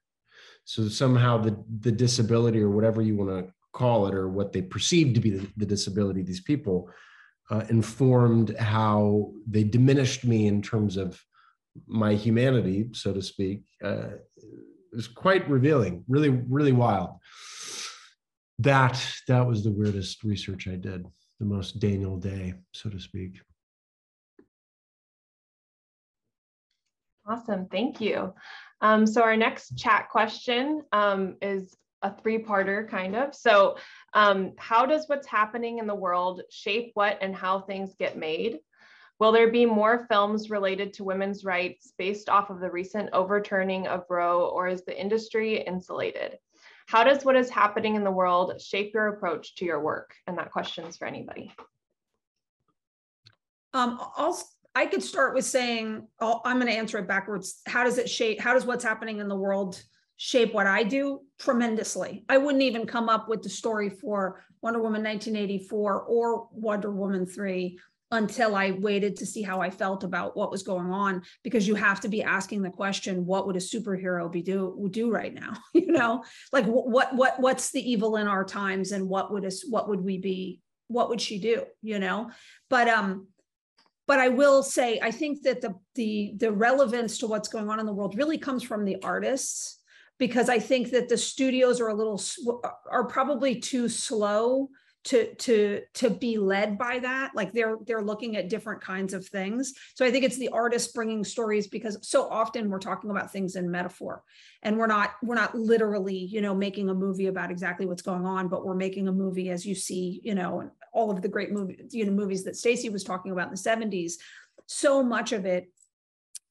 So somehow the disability, or whatever you want to call it, or what they perceived to be the disability of these people, informed how they diminished me in terms of my humanity, so to speak. It was quite revealing, really, really wild. That was the weirdest research I did. The most Daniel Day, so to speak. Awesome, thank you. So our next chat question is a three-parter kind of. So how does what's happening in the world shape what and how things get made? Will there be more films related to women's rights based off of the recent overturning of Roe, or is the industry insulated? How does what is happening in the world shape your approach to your work? And that question's for anybody. I could start with saying, I'm going to answer it backwards. How does what's happening in the world shape what I do? Tremendously. I wouldn't even come up with the story for Wonder Woman 1984 or Wonder Woman 3 until I waited to see how I felt about what was going on, because you have to be asking the question, what would a superhero do right now? You know, like what's the evil in our times, and what would she do? You know, but I will say, I think that the relevance to what's going on in the world really comes from the artists, because I think that the studios are probably too slow to be led by that. Like they're looking at different kinds of things. So I think it's the artists bringing stories, because so often we're talking about things in metaphor, and we're not literally, you know, making a movie about exactly what's going on, but we're making a movie, as you see, you know, all of the great movies that Stacey was talking about in the 70s. So much of it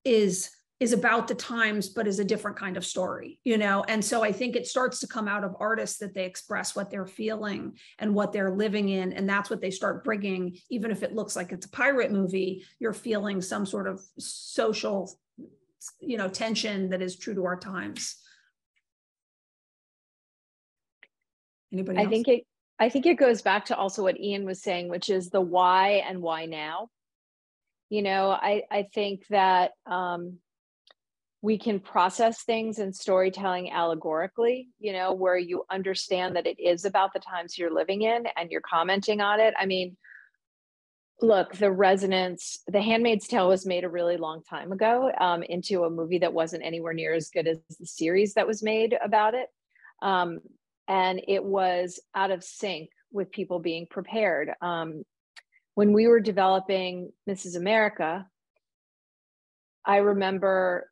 is about the times, but is a different kind of story, you know? And so I think it starts to come out of artists that they express what they're feeling and what they're living in. And that's what they start bringing. Even if it looks like it's a pirate movie, you're feeling some sort of social, you know, tension that is true to our times. Anybody else? I think it goes back to also what Ian was saying, which is the why and why now. You know, I think that we can process things in storytelling allegorically, you know, where you understand that it is about the times you're living in and you're commenting on it. I mean, look, The Handmaid's Tale was made a really long time ago into a movie that wasn't anywhere near as good as the series that was made about it. And it was out of sync with people being prepared. When we were developing Mrs. America, I remember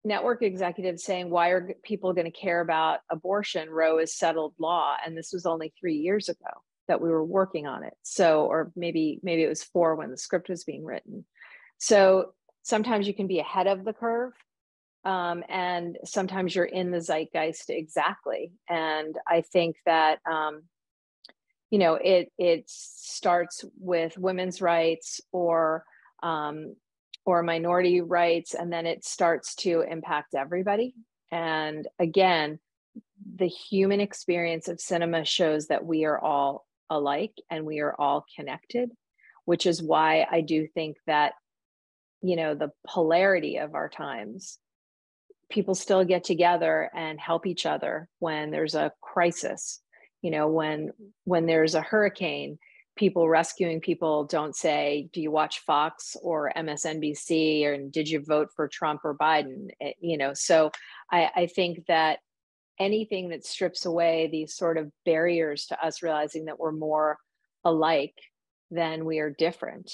network executives saying, why are people going to care about abortion? Roe is settled law. And this was only 3 years ago that we were working on it. So, or maybe it was 4 when the script was being written. So sometimes you can be ahead of the curve. And sometimes you're in the zeitgeist exactly. And I think that, you know, it starts with women's rights or minority rights, and then it starts to impact everybody. And again, the human experience of cinema shows that we are all alike and we are all connected, which is why I do think that, you know, the polarity of our times, people still get together and help each other when there's a crisis. You know, when there's a hurricane, people rescuing people don't say, do you watch Fox or MSNBC, or did you vote for Trump or Biden? You know, so I think that anything that strips away these sort of barriers to us realizing that we're more alike than we are different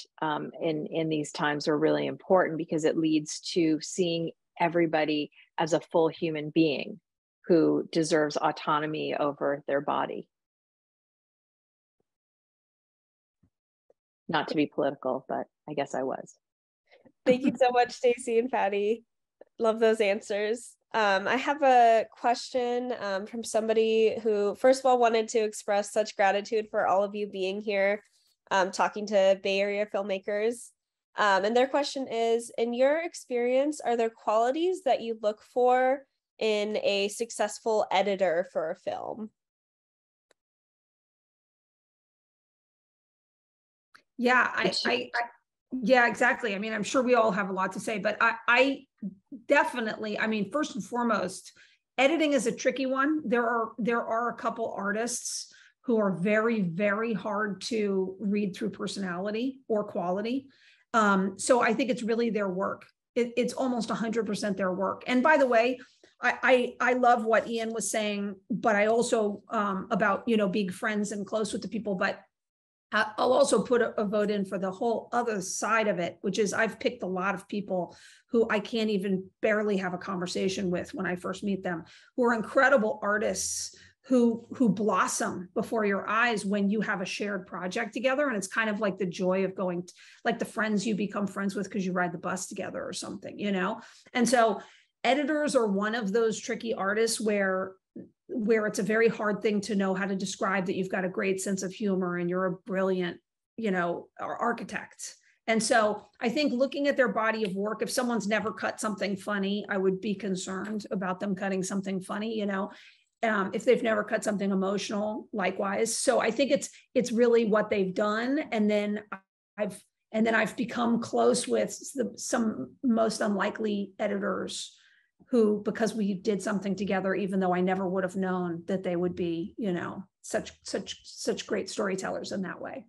in these times are really important, because it leads to seeing everybody as a full human being who deserves autonomy over their body. Not to be political, but I guess I was. Thank you so much, Stacey and Patty. Love those answers. I have a question from somebody who, first of all, wanted to express such gratitude for all of you being here, talking to Bay Area filmmakers. And their question is, in your experience, are there qualities that you look for in a successful editor for a film? Yeah, yeah, exactly. I mean, I'm sure we all have a lot to say, but I definitely, I mean, first and foremost, editing is a tricky one. There are a couple artists who are very, very hard to read through personality or quality. So I think it's really their work. It's almost 100% their work. And by the way, I love what Ian was saying, but I also about, you know, being friends and close with the people, but I'll also put a vote in for the whole other side of it, which is I've picked a lot of people who I can't even barely have a conversation with when I first meet them, who are incredible artists who blossom before your eyes when you have a shared project together. And it's kind of like the joy of going, like the friends you become friends with because you ride the bus together or something, you know? And so editors are one of those tricky artists where it's a very hard thing to know how to describe that you've got a great sense of humor and you're a brilliant, you know, architect. And so I think looking at their body of work, if someone's never cut something funny, I would be concerned about them cutting something funny, you know, if they've never cut something emotional, likewise. So I think it's really what they've done. And then I've become close with some most unlikely editors who, because we did something together, even though I never would have known that they would be, you know, such great storytellers in that way.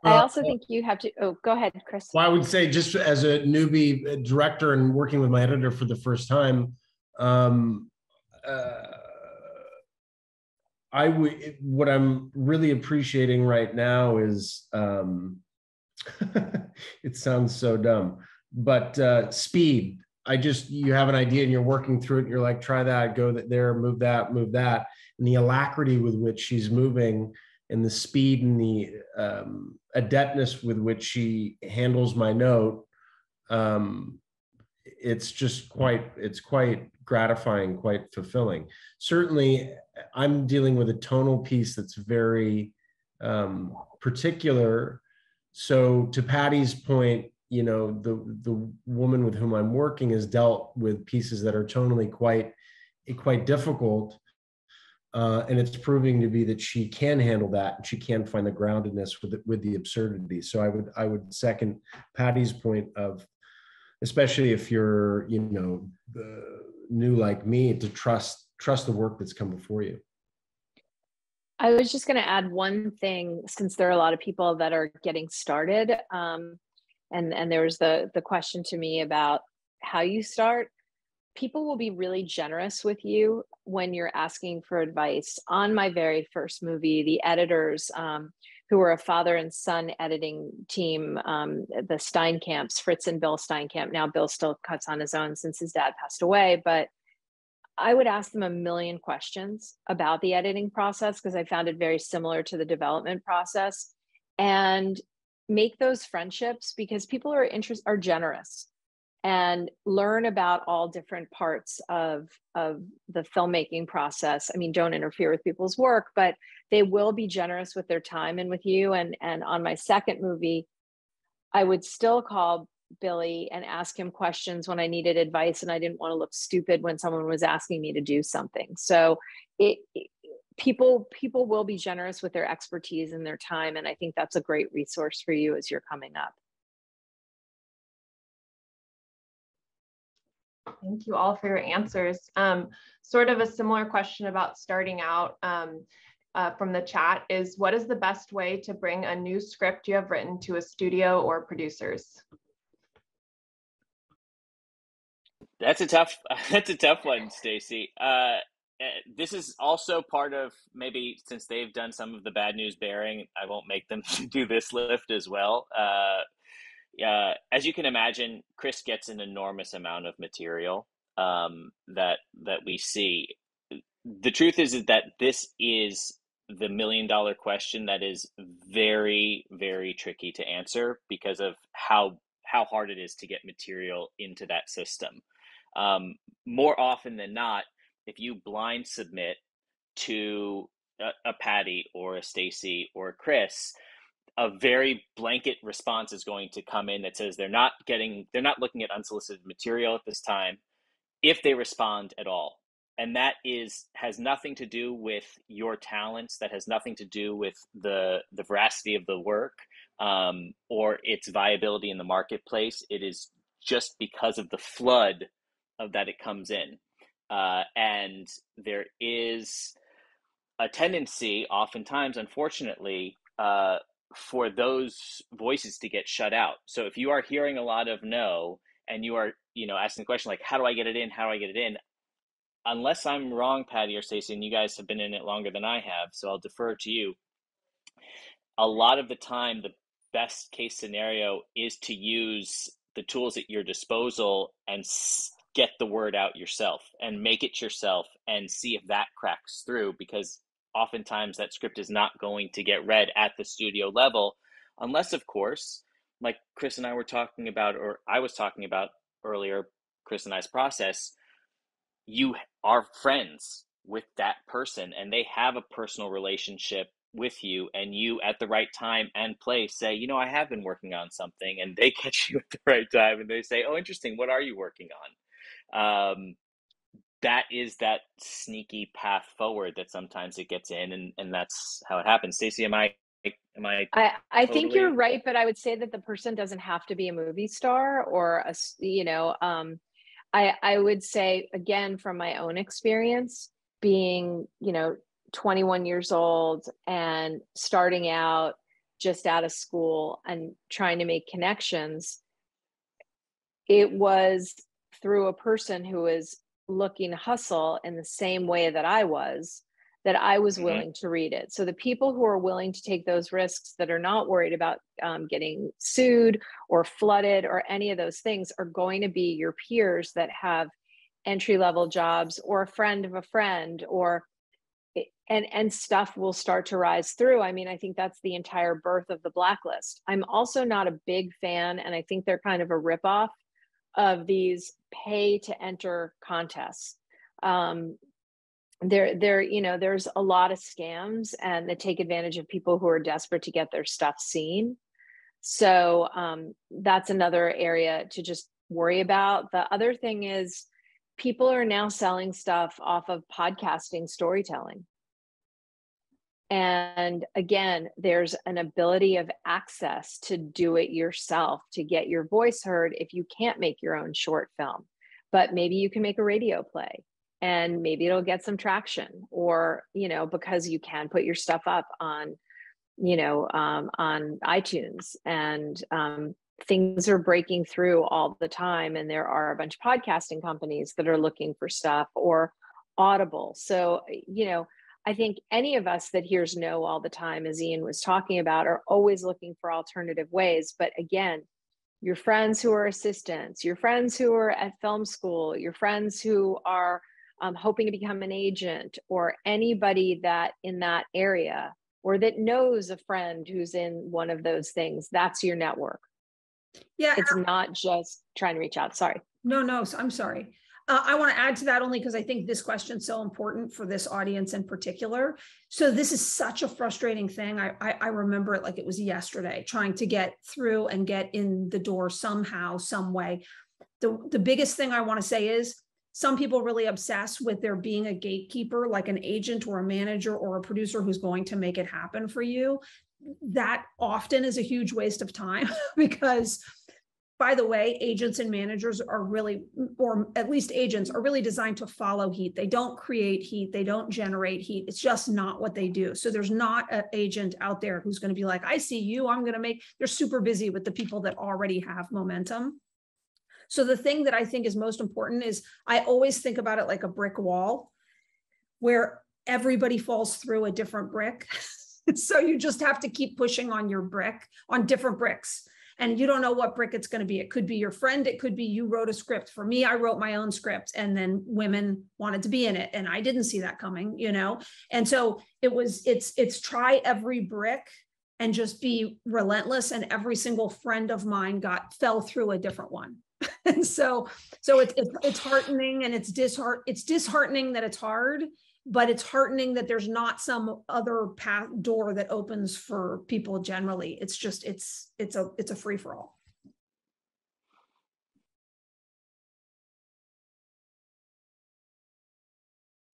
I also think you have to, oh, go ahead, Chris. Well, I would say, just as a newbie director and working with my editor for the first time, what I'm really appreciating right now is, it sounds so dumb, but speed. You have an idea and you're working through it and you're like, try that, go there, move that. And the alacrity with which she's moving and the speed and the adeptness with which she handles my note, it's quite gratifying, quite fulfilling. Certainly, I'm dealing with a tonal piece that's very particular. So to Patty's point, you know, the woman with whom I'm working has dealt with pieces that are tonally quite difficult. And it's proving to be that she can handle that, and she can find the groundedness with the absurdity. So I would second Patty's point of, especially if you're, you know, new like me, to trust the work that's come before you. I was just going to add one thing, since there are a lot of people that are getting started, and there was the question to me about how you start. People will be really generous with you when you're asking for advice. On my very first movie, the editors, who were a father and son editing team, the Steinkamps, Fritz and Bill Steinkamp. Now Bill still cuts on his own since his dad passed away, but I would ask them a million questions about the editing process, because I found it very similar to the development process, and make those friendships, because people are generous, and learn about all different parts of the filmmaking process. I mean, don't interfere with people's work, but they will be generous with their time and with you. And on my second movie, I would still call Billy and ask him questions when I needed advice, and I didn't want to look stupid when someone was asking me to do something. So people will be generous with their expertise and their time, and I think that's a great resource for you as you're coming up. Thank you all for your answers. Sort of a similar question about starting out from the chat is, what is the best way to bring a new script you have written to a studio or producers? That's a tough one, Stacey. This is also part of, maybe since they've done some of the bad news bearing, I won't make them do this lift as well. As you can imagine, Chris gets an enormous amount of material that we see. The truth is that this is the $1 million question that is very, very tricky to answer, because of how hard it is to get material into that system. More often than not, if you blind submit to a Patty or a Stacey or a Chris, a very blanket response is going to come in that says they're not looking at unsolicited material at this time, if they respond at all. And that has nothing to do with your talents. That has nothing to do with the veracity of the work or its viability in the marketplace. It is just because of the flood of that it comes in. And there is a tendency, oftentimes, unfortunately, for those voices to get shut out. So if you are hearing a lot of no, and you are, asking the question like, how do I get it in? How do I get it in? Unless I'm wrong, Patty or Stacey, and you guys have been in it longer than I have, so I'll defer to you. A lot of the time, the best case scenario is to use the tools at your disposal and get the word out yourself and make it yourself and see if that cracks through, because oftentimes that script is not going to get read at the studio level, unless, of course, like Chris and I were talking about, or I was talking about earlier, Chris and I's process, you are friends with that person and they have a personal relationship with you, and you at the right time and place say, I have been working on something, and they catch you at the right time and they say, oh, interesting, what are you working on? That is that sneaky path forward that sometimes it gets in, and that's how it happens. Stacey, am I I totally... think you're right, but I would say that the person doesn't have to be a movie star or I would say, again, from my own experience, being, 21 years old and starting out just out of school and trying to make connections, it was through a person who was looking to hustle in the same way that I was willing to read it. So the people who are willing to take those risks, that are not worried about getting sued or flooded or any of those things, are going to be your peers that have entry-level jobs, or a friend of a friend, and stuff will start to rise through. I mean, I think that's the entire birth of the Blacklist. I'm also not a big fan, and I think they're kind of a ripoff of these pay to enter contests. There's a lot of scams, and they take advantage of people who are desperate to get their stuff seen. So that's another area to just worry about. The other thing is people are now selling stuff off of podcasting storytelling. And again, there's an ability of access to do it yourself, to get your voice heard if you can't make your own short film. But maybe you can make a radio play and maybe it'll get some traction, or, you know, because you can put your stuff up on, you know, on iTunes, and things are breaking through all the time. And there are a bunch of podcasting companies that are looking for stuff, or Audible. So, you know, I think any of us that hears no all the time, as Ian was talking about, are always looking for alternative ways. But again, your friends who are assistants, your friends who are at film school, your friends who are hoping to become an agent, or anybody that in that area, or that knows a friend who's in one of those things, that's your network. Yeah. It's not just trying to reach out. Sorry. No, I'm sorry. I want to add to that only because I think this question is so important for this audience in particular. So this is such a frustrating thing. I remember it like it was yesterday, trying to get through and get in the door somehow, some way. The biggest thing I want to say is some people really obsess with there being a gatekeeper, like an agent or a manager or a producer who's going to make it happen for you. That often is a huge waste of time because, by the way, agents and managers are really, or at least agents are really designed to follow heat. They don't create heat. They don't generate heat. It's just not what they do. So there's not an agent out there who's going to be like, I see you, I'm going to make, they're super busy with the people that already have momentum. So the thing that I think is most important is I always think about it like a brick wall where everybody falls through a different brick. So you just have to keep pushing on your brick, on different bricks. And you don't know what brick it's going to be. It could be your friend. It could be you wrote a script. For me, I wrote my own script, and then women wanted to be in it. And I didn't see that coming, you know? And so it's try every brick and just be relentless. And every single friend of mine fell through a different one. And so it's heartening, and it's disheartening that it's hard, but it's heartening that there's not some other door that opens for people generally. It's just, it's a free for all.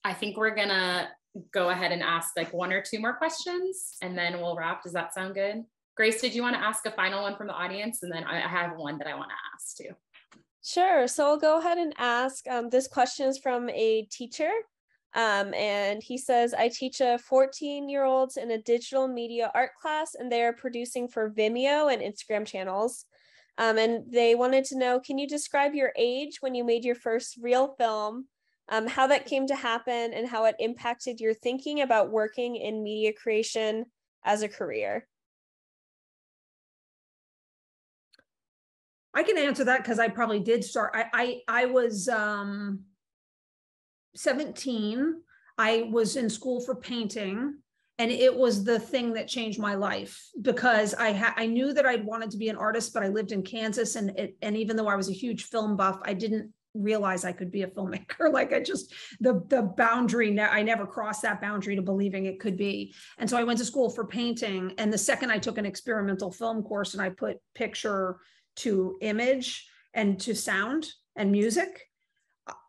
I think we're gonna go ahead and ask like one or two more questions and then we'll wrap. Does that sound good? Grace, did you want to ask a final one from the audience? And then I have one that I want to ask too. Sure. So I'll go ahead and ask. This question is from a teacher. And he says, I teach a 14-year-olds in a digital media art class, and they are producing for Vimeo and Instagram channels. And they wanted to know, can you describe your age when you made your first real film, how that came to happen, and how it impacted your thinking about working in media creation as a career? I can answer that because I probably did start. I was 17. I was in school for painting, and it was the thing that changed my life because I knew that I'd wanted to be an artist, but I lived in Kansas, and even though I was a huge film buff, I didn't realize I could be a filmmaker. Like the boundary, I never crossed that boundary to believing it could be. And so I went to school for painting, and the second I took an experimental film course and I put picture to image and to sound and music,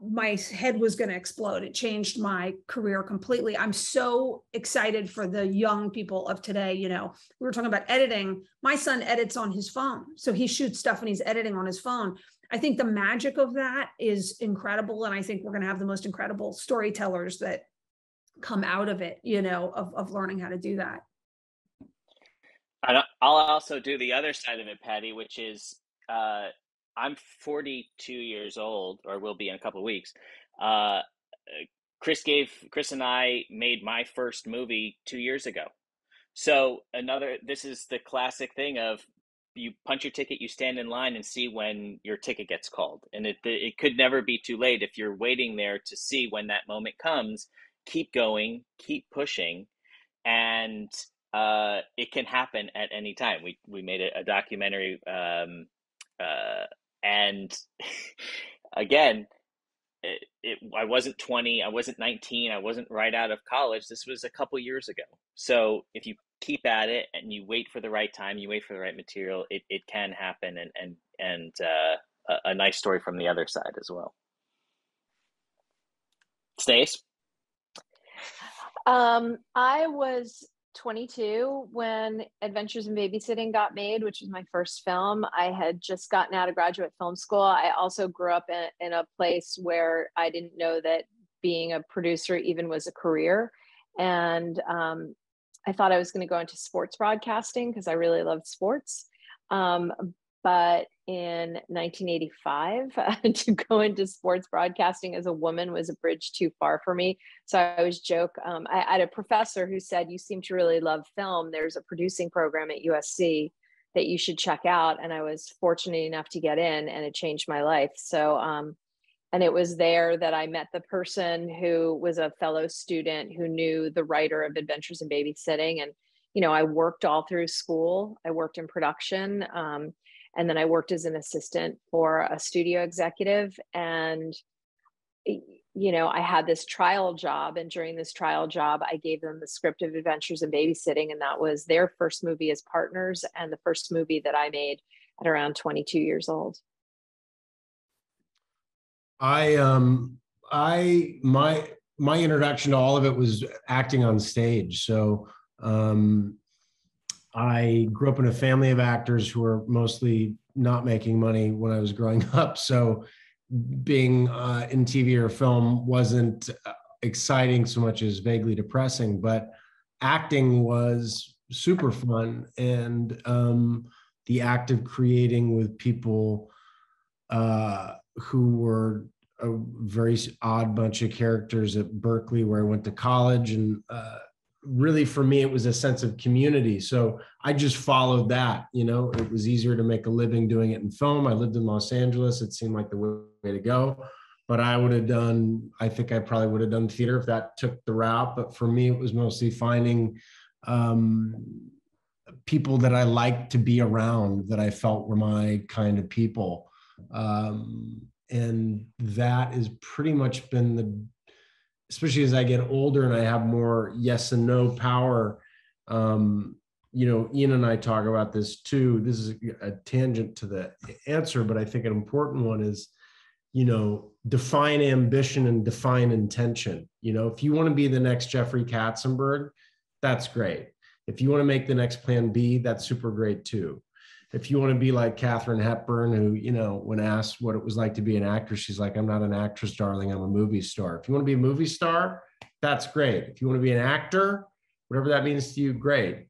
my head was going to explode. It changed my career completely. I'm so excited for the young people of today. You know, we were talking about editing. My son edits on his phone. So he shoots stuff and he's editing on his phone. I think the magic of that is incredible. And I think we're going to have the most incredible storytellers that come out of it, you know, of learning how to do that. And I'll also do the other side of it, Patty, which is I'm 42 years old, or will be in a couple of weeks. Chris and I made my first movie 2 years ago. So this is the classic thing of you punch your ticket, you stand in line and see when your ticket gets called. And it could never be too late. If you're waiting there to see when that moment comes, keep going, keep pushing. And it can happen at any time. We made a documentary, and again, I wasn't 20, I wasn't 19, I wasn't right out of college. This was a couple years ago. So if you keep at it and you wait for the right time, you wait for the right material, it can happen, and a nice story from the other side as well. Stace? I was 22 when Adventures in Babysitting got made, which was my first film. I had just gotten out of graduate film school. I also grew up in a place where I didn't know that being a producer even was a career. And I thought I was going to go into sports broadcasting because I really loved sports. But in 1985, to go into sports broadcasting as a woman was a bridge too far for me. So I always joke, I had a professor who said, "You seem to really love film. There's a producing program at USC that you should check out." And I was fortunate enough to get in, and it changed my life. So, and it was there that I met the person who was a fellow student who knew the writer of Adventures in Babysitting. And, you know, I worked all through school. I worked in production. And then I worked as an assistant for a studio executive. And, you know, I had this trial job. And during this trial job, I gave them the script of Adventures in Babysitting. And that was their first movie as partners and the first movie that I made at around 22 years old. My introduction to all of it was acting on stage. So I grew up in a family of actors who were mostly not making money when I was growing up. So being in TV or film wasn't exciting so much as vaguely depressing, but acting was super fun. And the act of creating with people who were a very odd bunch of characters at Berkeley, where I went to college, and really for me it was a sense of community. So I just followed that. You know, it was easier to make a living doing it in film. I lived in Los Angeles. It seemed like the way to go. But I think I probably would have done theater if that took the route. But for me, it was mostly finding people that I liked to be around, that I felt were my kind of people. And that has pretty much been especially as I get older and I have more yes and no power. You know, Ian and I talk about this too. This is a tangent to the answer, but I think an important one is, you know, define ambition and define intention. You know, if you want to be the next Jeffrey Katzenberg, that's great. If you want to make the next Plan B, that's super great too. If you want to be like Katharine Hepburn, who, you know, when asked what it was like to be an actress, she's like, "I'm not an actress, darling, I'm a movie star." If you want to be a movie star, that's great. If you want to be an actor, whatever that means to you, great.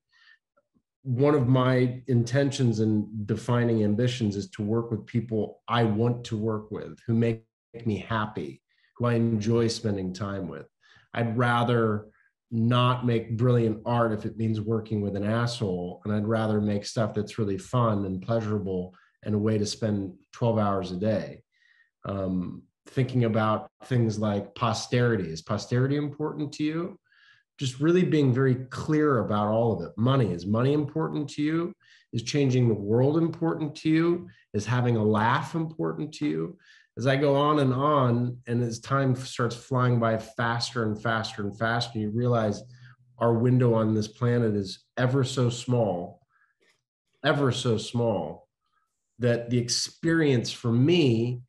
One of my intentions in defining ambitions is to work with people I want to work with, who make me happy, who I enjoy spending time with. I'd rather not make brilliant art if it means working with an asshole, and I'd rather make stuff that's really fun and pleasurable and a way to spend 12 hours a day. Thinking about things like posterity. Is posterity important to you? Just really being very clear about all of it. Money. Is money important to you? Is changing the world important to you? Is having a laugh important to you? As I go on, and as time starts flying by faster and faster and faster, you realize our window on this planet is ever so small, that the experience for me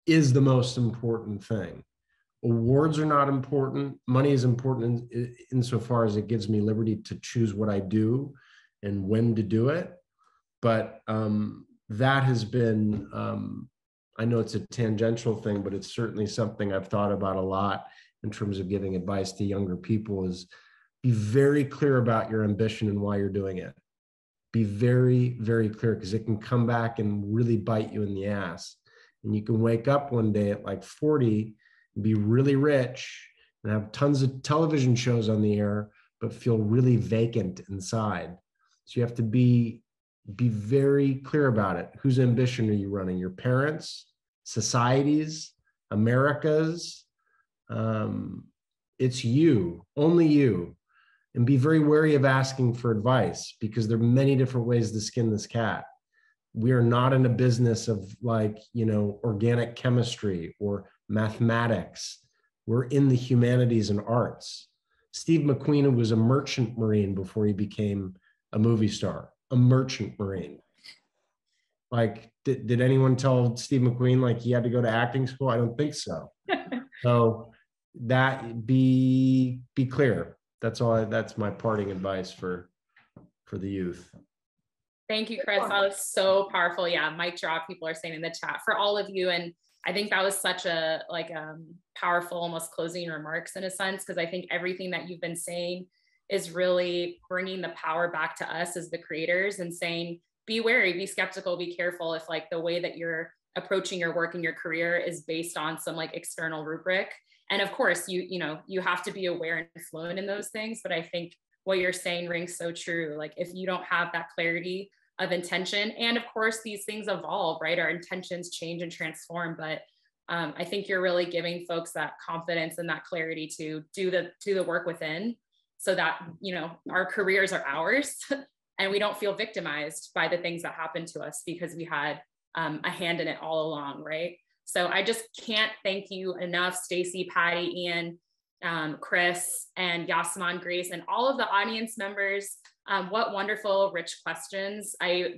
is the most important thing. Awards are not important. Money is important insofar as it gives me liberty to choose what I do and when to do it. But that has been, I know it's a tangential thing, but it's certainly something I've thought about a lot in terms of giving advice to younger people, is be very clear about your ambition and why you're doing it. Be very, very clear, because it can come back and really bite you in the ass. And you can wake up one day at like 40 and be really rich and have tons of television shows on the air, but feel really vacant inside. So you have to be very clear about it. Whose ambition are you running? Your parents, society's, America's? It's you, only you. And be very wary of asking for advice, because there are many different ways to skin this cat. We are not in a business of, like, you know, organic chemistry or mathematics. We're in the humanities and arts. Steve McQueen was a merchant Marine before he became a movie star, a merchant Marine. Like, did anyone tell Steve McQueen like he had to go to acting school? I don't think so. So that be clear. That's all. That's my parting advice for the youth. Thank you, Chris. That was so powerful. Yeah, mic drop. People are saying in the chat for all of you, and I think that was such a powerful, almost closing remarks in a sense, because I think everything that you've been saying is really bringing the power back to us as the creators and saying, be wary, be skeptical, be careful if like the way that you're approaching your work and your career is based on some like external rubric. And of course, you have to be aware and fluent in those things. But I think what you're saying rings so true. Like if you don't have that clarity of intention, and of course these things evolve, right? Our intentions change and transform, but I think you're really giving folks that confidence and that clarity to do the work within, so that our careers are ours. And we don't feel victimized by the things that happen to us because we had a hand in it all along, right? So I just can't thank you enough, Stacey, Patty, Ian, Chris, and Yaseman, Grace, and all of the audience members. What wonderful, rich questions.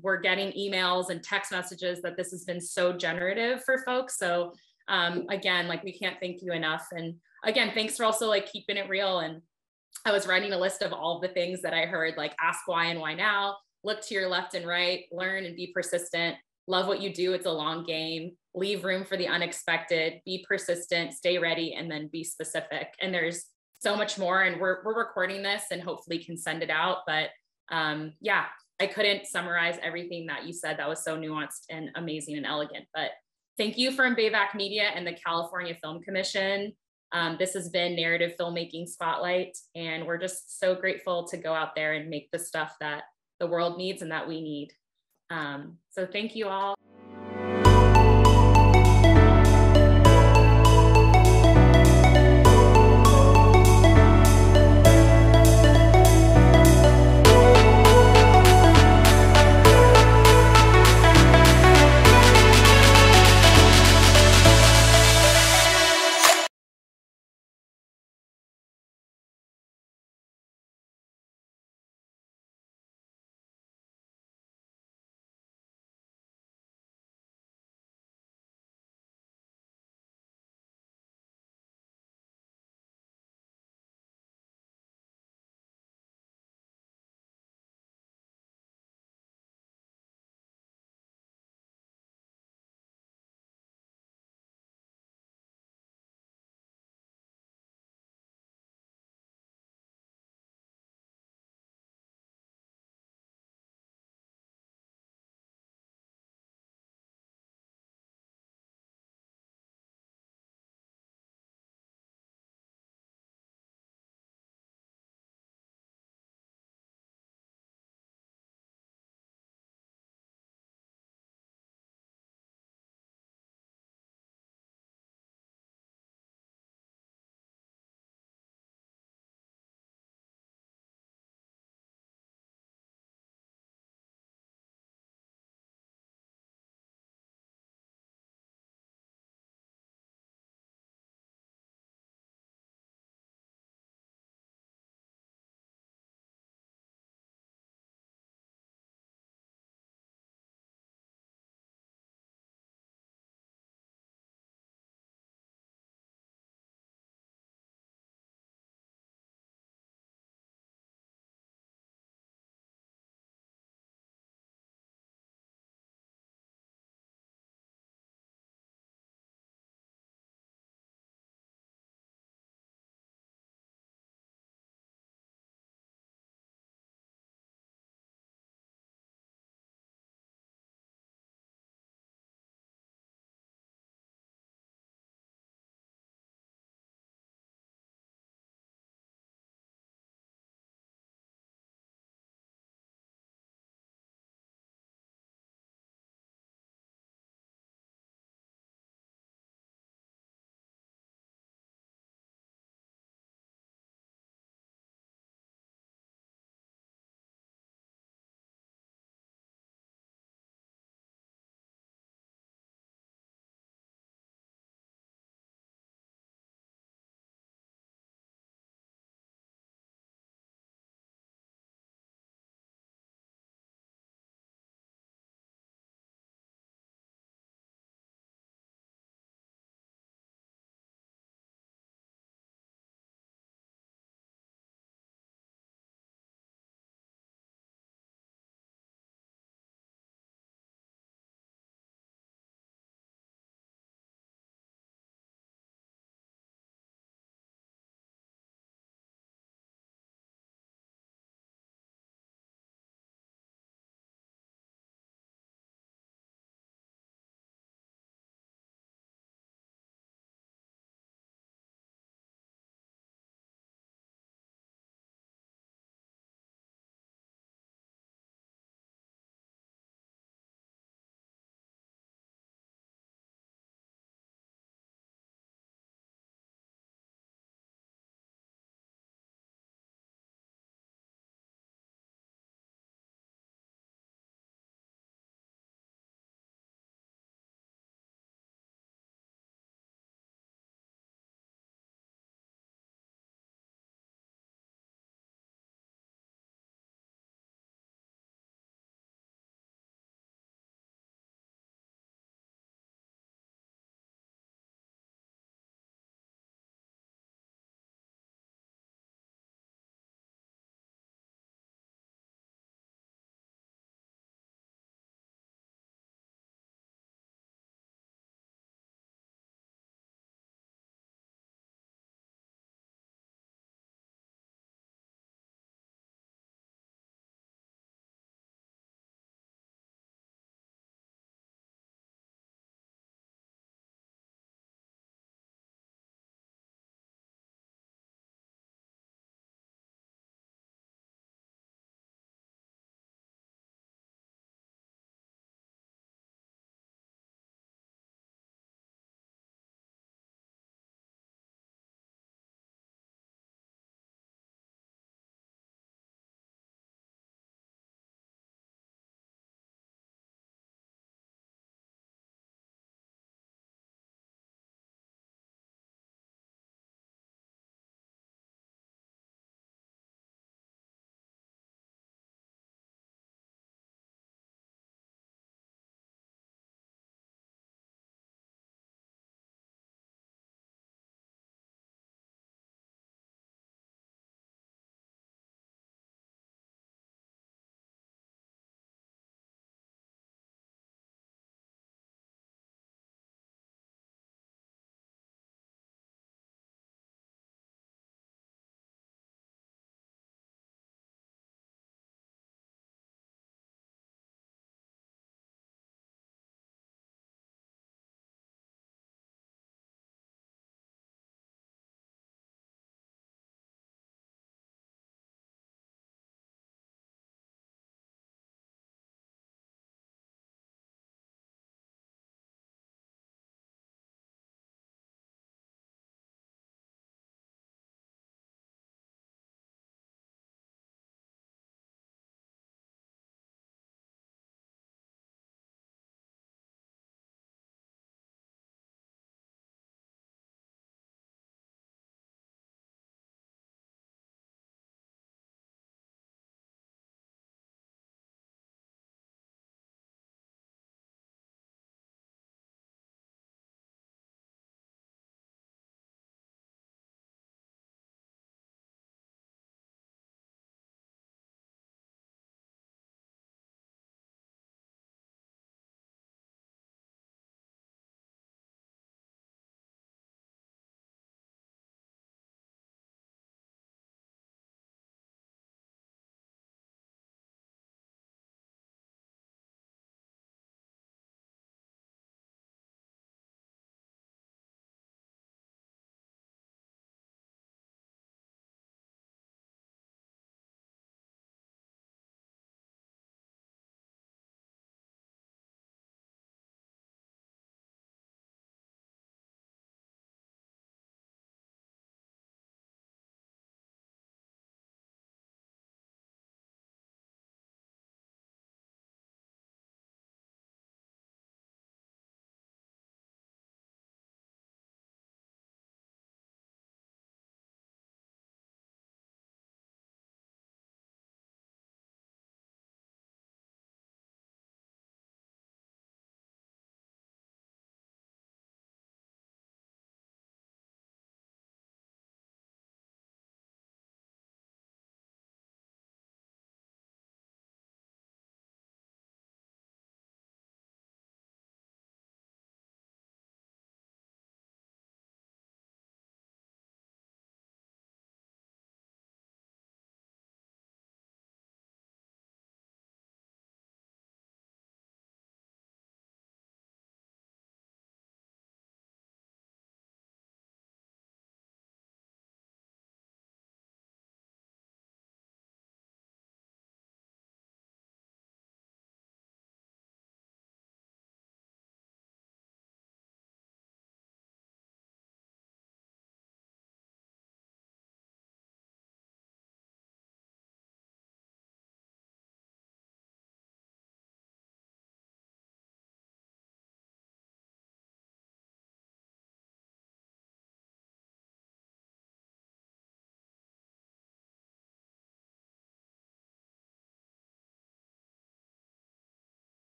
We're getting emails and text messages that this has been so generative for folks. So again, like we can't thank you enough. And again, thanks for also like keeping it real. And I was writing a list of all the things that I heard, like ask why and why now, look to your left and right, learn and be persistent, love what you do, it's a long game, leave room for the unexpected, be persistent, stay ready, and then be specific. And there's so much more, and we're recording this and hopefully can send it out. But yeah, I couldn't summarize everything that you said. That was so nuanced and amazing and elegant. But thank you from BAVAC Media and the California Film Commission. This has been Narrative Filmmaking Spotlight, and we're just so grateful to go out there and make the stuff that the world needs and that we need. So thank you all.